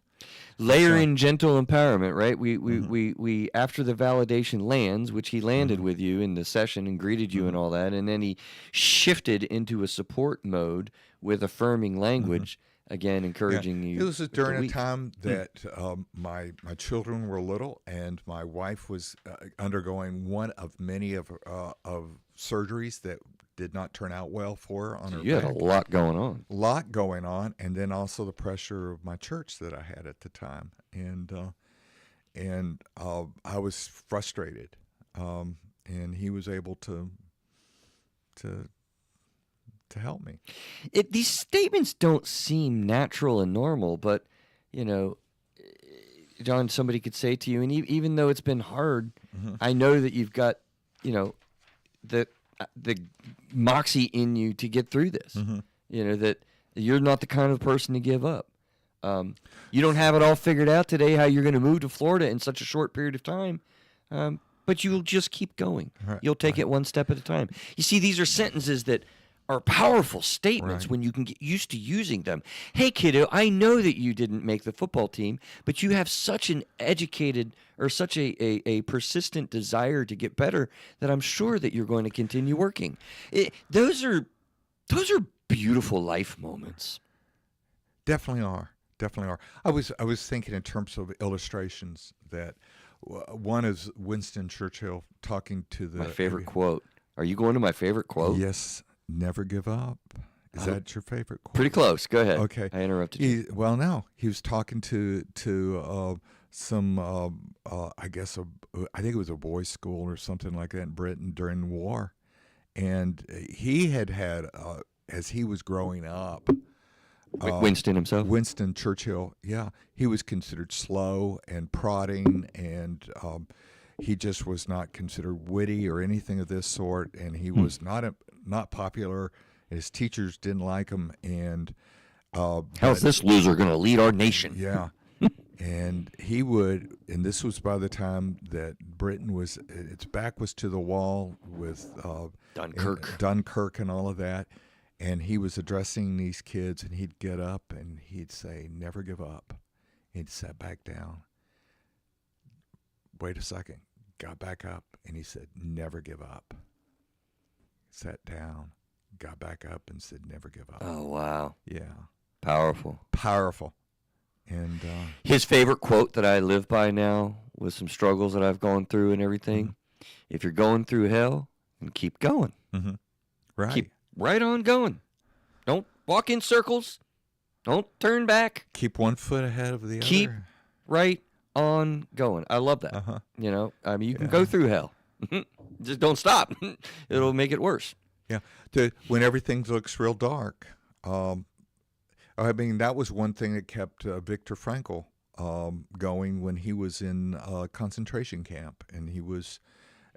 S1: Layer
S2: saying,
S1: in gentle empowerment, right? We after the validation lands, which he landed with you in the session and greeted you and all that, and then he shifted into a support mode with affirming language, again encouraging you.
S2: It was
S1: with the
S2: during a
S1: weak.
S2: time that my children were little, and my wife was undergoing one of many of surgeries that did not turn out well for her on her
S1: You had a
S2: back.
S1: lot going on.
S2: Lot going on, and then also the pressure of my church that I had at the time, and I was frustrated, and he was able to help me.
S1: These statements don't seem natural and normal, but you know, John, somebody could say to you, and even though it's been hard, I know that you've got, the moxie in you to get through this. You know that you're not the kind of person to give up. You don't have it all figured out today how you're going to move to Florida in such a short period of time, but you'll just keep going.
S2: Right,
S1: You'll take it one step at a time. You see, these are sentences that are powerful statements
S2: Right.
S1: when you can get used to using them. Hey, kiddo, I know that you didn't make the football team, but you have such an educated or such a persistent desire to get better that I'm sure that you're going to continue working. Those are beautiful life moments.
S2: Definitely are. I was thinking in terms of illustrations that one is Winston Churchill talking to the
S1: My favorite quote. Are you going to my favorite quote?
S2: Yes, never give up. Is that your favorite quote?
S1: Pretty close. Go ahead.
S2: Okay.
S1: I interrupted you.
S2: Well, no, he was talking to some I guess I think it was a boys' school or something like that in Britain during the war, and he had as he was growing up.
S1: Winston himself.
S2: Winston Churchill, yeah, he was considered slow and prodding, and he just was not considered witty or anything of this sort, and he was not popular. His teachers didn't like him, and
S1: how's this loser going to lead our nation?
S2: yeah, and and this was by the time that Britain its back was to the wall with Dunkirk and all of that. And he was addressing these kids, and he'd get up and he'd say, "Never give up." He'd sat back down. Wait a second. Got back up, and he said, "Never give up." Sat down, got back up, and said, "Never give up."
S1: Oh, wow.
S2: Yeah.
S1: Powerful.
S2: And
S1: his favorite quote that I live by now with some struggles that I've gone through and everything, if you're going through hell, then keep going.
S2: Right.
S1: Keep right on going. Don't walk in circles. Don't turn back.
S2: Keep one foot ahead of the
S1: Keep
S2: other.
S1: right on going. I love that. You can go through hell. Just don't stop. It'll make it worse.
S2: Yeah. When everything looks real dark. I mean, that was one thing that kept Viktor Frankl going when he was in concentration camp, and he was.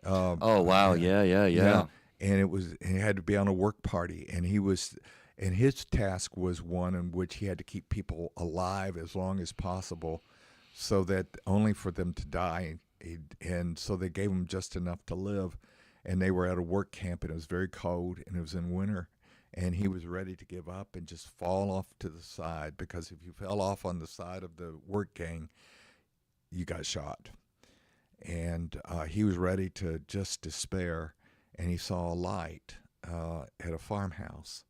S1: Oh wow! Yeah.
S2: And he had to be on a work party, and his task was one in which he had to keep people alive as long as possible, so that only for them to die, and so they gave him just enough to live, and they were at a work camp, and it was very cold, and it was in winter, and he was ready to give up and just fall off to the side, because if you fell off on the side of the work gang, you got shot, and he was ready to just despair. And he saw a light at a farmhouse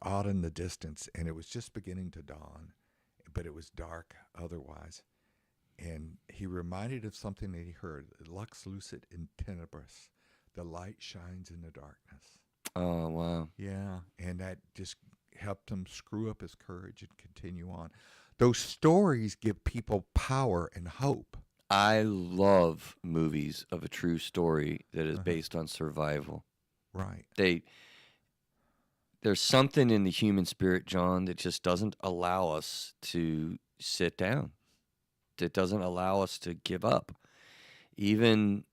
S2: out in the distance, and it was just beginning to dawn, but it was dark otherwise. And he reminded of something that he heard: "Lux lucet in tenebris," the light shines in the darkness.
S1: Oh wow!
S2: Yeah, and that just helped him screw up his courage and continue on. Those stories give people power and hope.
S1: I love movies of a true story that is based on survival.
S2: Right.
S1: There's something in the human spirit, John, that just doesn't allow us to sit down. It doesn't allow us to give up. Even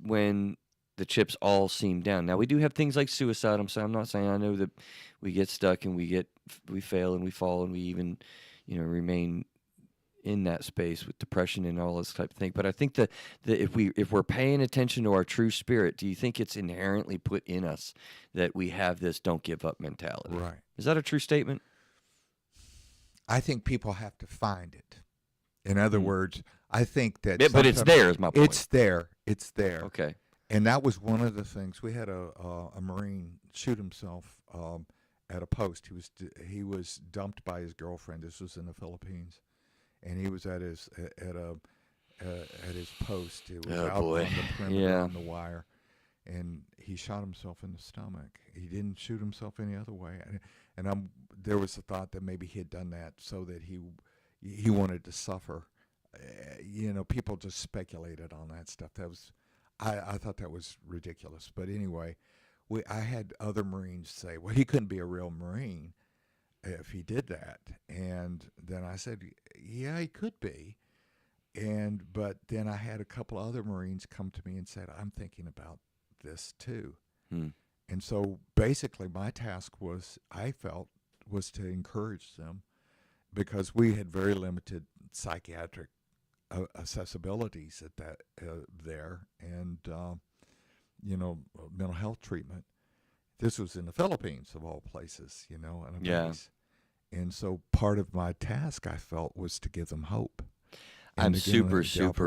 S1: when the chips all seem down. Now we do have things like suicide. I'm not saying I know that we get stuck and we fail and we fall and we even, remain in that space with depression and all this type of thing. But I think that if we're paying attention to our true spirit, do you think it's inherently put in us that we have this don't give up mentality?
S2: Right.
S1: Is that a true statement?
S2: I think people have to find it. In other words, I think that
S1: But it's there is my point.
S2: It's there. It's there.
S1: Okay.
S2: And that was one of the things. We had a Marine shoot himself at a post. He was dumped by his girlfriend. This was in the Philippines, and he was at his post. It was out on the perimeter on the wire, and he shot himself in the stomach. He didn't shoot himself any other way, and there was a thought that maybe he had done that so that he wanted to suffer. People just speculated on that stuff. I thought that was ridiculous. But anyway, I had other Marines say, well, he couldn't be a real Marine if he did that. And then I said, yeah, he could be. But then I had a couple other Marines come to me and said, I'm thinking about this too. And so basically my task was to encourage them, because we had very limited psychiatric accessibilities at that there, and mental health treatment. This was in the Philippines of all places, in a base. And so part of my task, I felt, was to give them hope.
S1: I'm super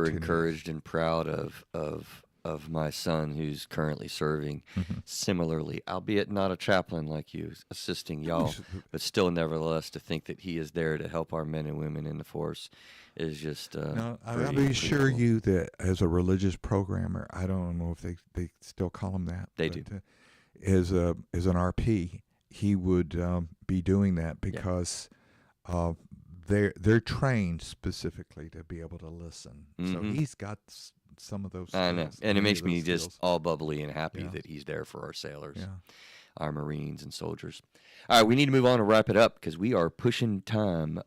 S1: encouraged and proud of my son who's currently serving similarly, albeit not a chaplain like you, assisting y'all, but still nevertheless to think that he is there to help our men and women in the force is just
S2: I'll be sure you that as a religious programmer, I don't know if they still call him that.
S1: They do.
S2: As an RP, he would be doing that because they're trained specifically to be able to listen. So he's got some of those skills.
S1: I know, and it makes me just all bubbly and happy that he's there for our sailors, our Marines and soldiers. All right, we need to move on and wrap it up because we are pushing time.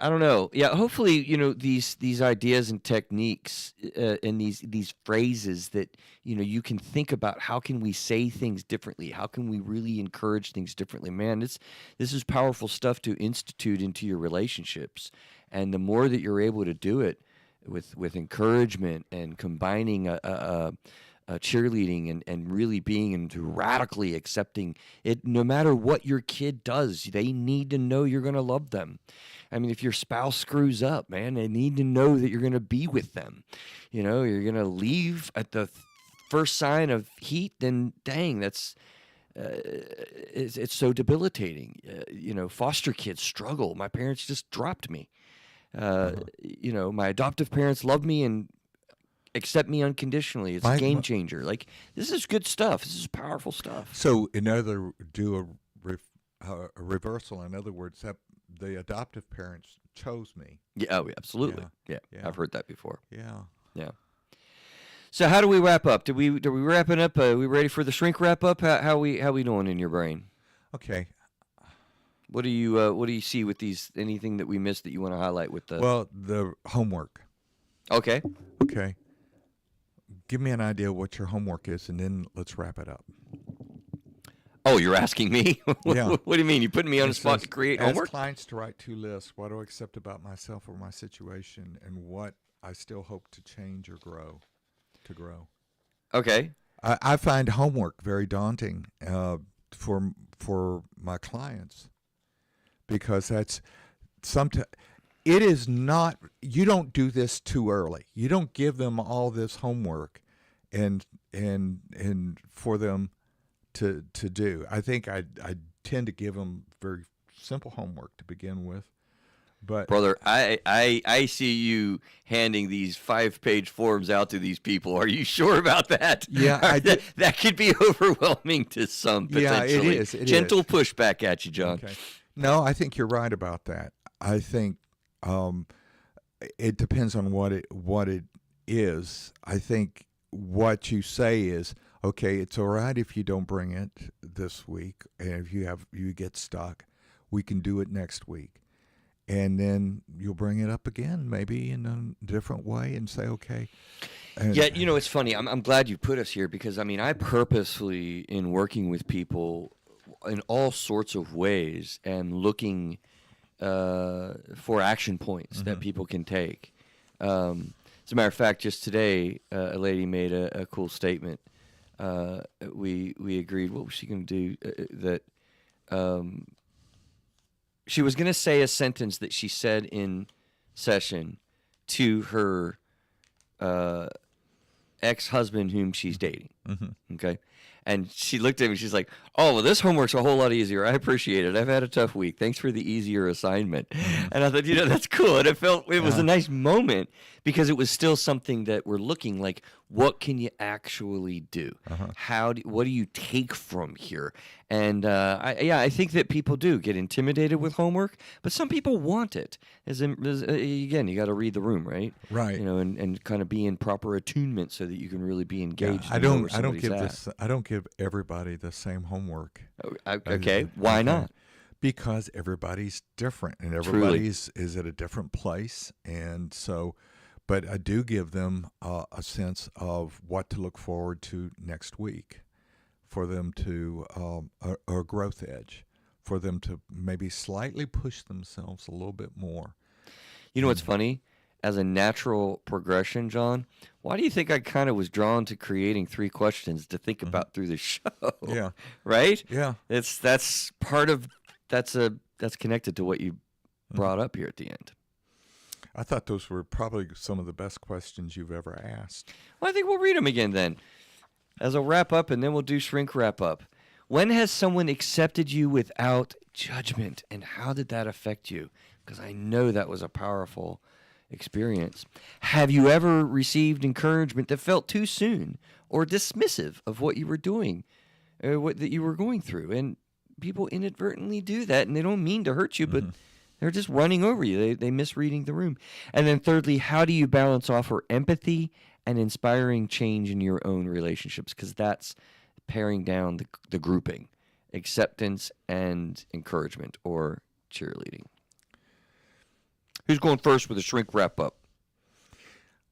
S1: I don't know. Yeah, hopefully, these ideas and techniques and these phrases that, you can think about, how can we say things differently? How can we really encourage things differently? Man, this is powerful stuff to institute into your relationships. And the more that you're able to do it with encouragement and combining a cheerleading and really being into radically accepting it, no matter what your kid does, they need to know you're going to love them. I mean, if your spouse screws up, man, they need to know that you're going to be with them. You're going to leave at the first sign of heat, then dang, that's it's so debilitating. Foster kids struggle. My parents just dropped me. My adoptive parents love me and accept me unconditionally. It's a game changer. Like, this is good stuff. This is powerful stuff.
S2: So, do a reversal. In other words, that the adoptive parents chose me.
S1: Yeah, absolutely. Yeah. I've heard that before.
S2: Yeah.
S1: So, how do we wrap up? Do we wrapping up? Are we ready for the shrink wrap up? How we doing in your brain?
S2: Okay.
S1: What do you see with these? Anything that we missed that you want to highlight with the?
S2: Well, the homework.
S1: Okay.
S2: Give me an idea what your homework is, and then let's wrap it up.
S1: Oh, you're asking me?
S2: Yeah.
S1: What do you mean? You putting me on the spot to create homework?
S2: Ask clients to write 2 lists. What do I accept about myself or my situation, and what I still hope to change or grow.
S1: Okay.
S2: I find homework very daunting for my clients, because that's sometimes. It is not, you don't do this too early. You don't give them all this homework and for them to do. I think I tend to give them very simple homework to begin with. But
S1: brother, I see you handing these 5-page forms out to these people. Are you sure about that?
S2: Yeah,
S1: that could be overwhelming to some potentially.
S2: Yeah, it is.
S1: Gentle pushback at you, John.
S2: Okay. No, I think you're right about that. I think it depends on what it is. I think what you say is, okay, it's all right if you don't bring it this week, and if you get stuck, we can do it next week. And then you'll bring it up again, maybe in a different way, and say, okay, And,
S1: Yeah, it's funny. I'm glad you put us here because I purposefully, in working with people in all sorts of ways, am looking for action points that people can take. As a matter of fact, just today, a lady made a cool statement. We agreed. What was she going to do? That she was going to say a sentence that she said in session to her ex-husband whom she's dating. Okay. And she looked at me. She's like, "Oh, well, this homework's a whole lot easier. I appreciate it. I've had a tough week. Thanks for the easier assignment." And I thought, that's cool. And it was a nice moment because it was still something that we're looking like, what can you actually do? What do you take from here? And I think that people do get intimidated with homework, but some people want it. Again, you got to read the room, right?
S2: Right.
S1: And kind of be in proper attunement so that you can really be engaged.
S2: I don't give everybody the same homework.
S1: Okay, why not?
S2: Because everybody's different and everybody's is at a different place, and so. But I do give them a sense of what to look forward to next week, for them to a growth edge, for them to maybe slightly push themselves a little bit more.
S1: You know what's funny? As a natural progression, John, why do you think I kind of was drawn to creating 3 questions to think about through the show?
S2: Yeah.
S1: Right?
S2: Yeah.
S1: That's connected to what you brought up here at the end.
S2: I thought those were probably some of the best questions you've ever asked.
S1: Well, I think we'll read them again then, as a wrap up, and then we'll do shrink wrap up. When has someone accepted you without judgment, and how did that affect you? Because I know that was a powerful experience. Have you ever received encouragement that felt too soon or dismissive of what you were doing, or what that you were going through? And people inadvertently do that, and they don't mean to hurt you, but they're just running over you. They misreading the room. And then thirdly, how do you balance offer empathy and inspiring change in your own relationships? Because that's paring down the grouping, acceptance and encouragement, or cheerleading. Who's going first with a shrink wrap up?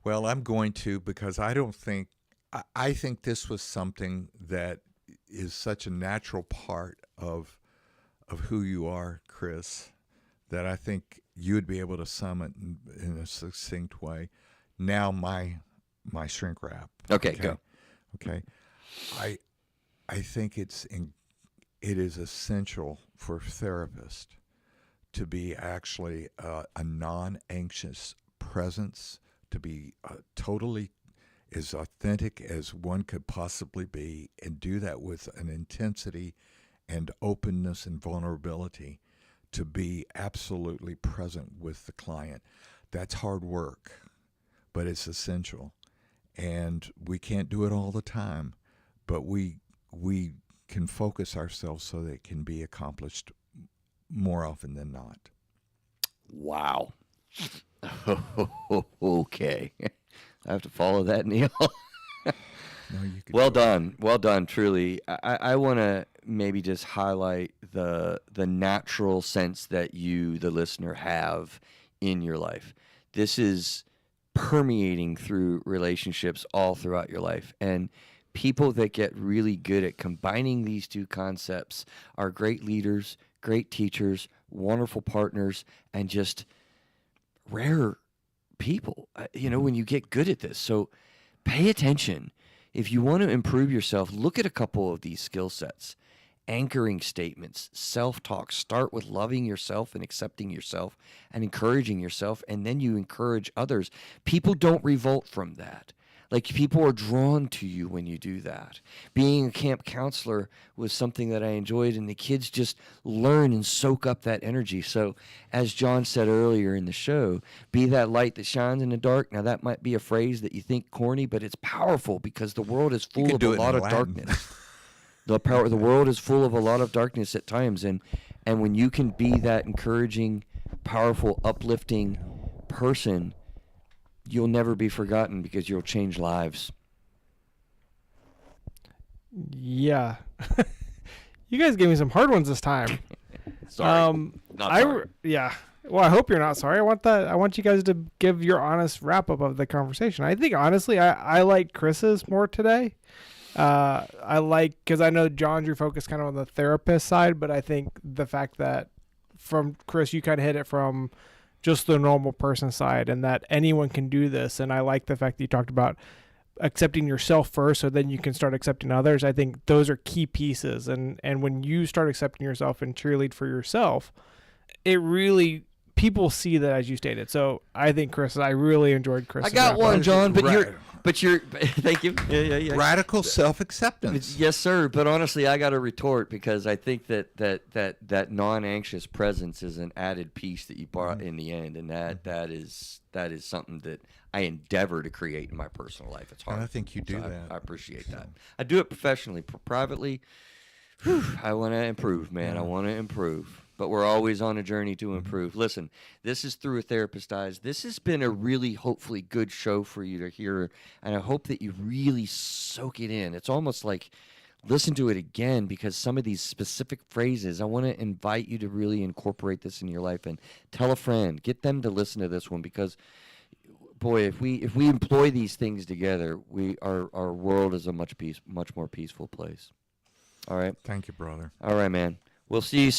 S2: Well, I'm going to, because I think this was something that is such a natural part of who you are, Chris, that I think you would be able to sum it in a succinct way. Now my shrink wrap.
S1: Okay, go.
S2: Okay. I think it is essential for therapists to be actually a non-anxious presence, to be totally as authentic as one could possibly be, and do that with an intensity and openness and vulnerability, to be absolutely present with the client. That's hard work, but it's essential. And we can't do it all the time, but we can focus ourselves so that it can be accomplished more often than not.
S1: Wow. Okay. I have to follow that, Neil.
S2: No, you could
S1: Well done, truly. I want to maybe just highlight the natural sense that you, the listener, have in your life. This is permeating through relationships all throughout your life. And people that get really good at combining these two concepts are great leaders, great teachers, wonderful partners, and just rare people, when you get good at this. So pay attention. If you want to improve yourself, look at a couple of these skill sets. Anchoring statements, self-talk. Start with loving yourself and accepting yourself and encouraging yourself, and then you encourage others. People don't revolt from that. Like, people are drawn to you when you do that. Being a camp counselor was something that I enjoyed, and the kids just learn and soak up that energy. So, as John said earlier in the show, be that light that shines in the dark. Now, that might be a phrase that you think corny, but it's powerful because the world is full of a lot of darkness. The world is full of a lot of darkness at times, and when you can be that encouraging, powerful, uplifting person, you'll never be forgotten because you'll change lives.
S3: Yeah. You guys gave me some hard ones this time.
S1: Sorry. Not sorry.
S3: Yeah. Well, I hope you're not sorry. I want you guys to give your honest wrap up of the conversation. I think honestly, I like Chris's more today. I like, because I know John, you're focused kind of on the therapist side, but I think the fact that from Chris, you kind of hit it from just the normal person side, and that anyone can do this. And I like the fact that you talked about accepting yourself first, so then you can start accepting others. I think those are key pieces. And when you start accepting yourself and cheerlead for yourself, it really, people see that, as you stated. So I think I really enjoyed Chris.
S1: I got one, John, but you're thank you. Yeah.
S2: Radical self-acceptance.
S1: Yes, sir. But honestly, I got to retort, because I think that non-anxious presence is an added piece that you brought in the end, and that is something that I endeavor to create in my personal life. It's hard.
S2: And I think you do that.
S1: I appreciate that. I do it professionally, privately. I want to improve, man. I want to improve. But we're always on a journey to improve. Listen, this is Through a Therapist's Eyes. This has been a really, hopefully, good show for you to hear, and I hope that you really soak it in. It's almost like listen to it again, because some of these specific phrases, I want to invite you to really incorporate this in your life and tell a friend. Get them to listen to this one, because, boy, if we employ these things together, our world is a much more peaceful place. All right?
S2: Thank you, brother.
S1: All right, man. We'll see you soon.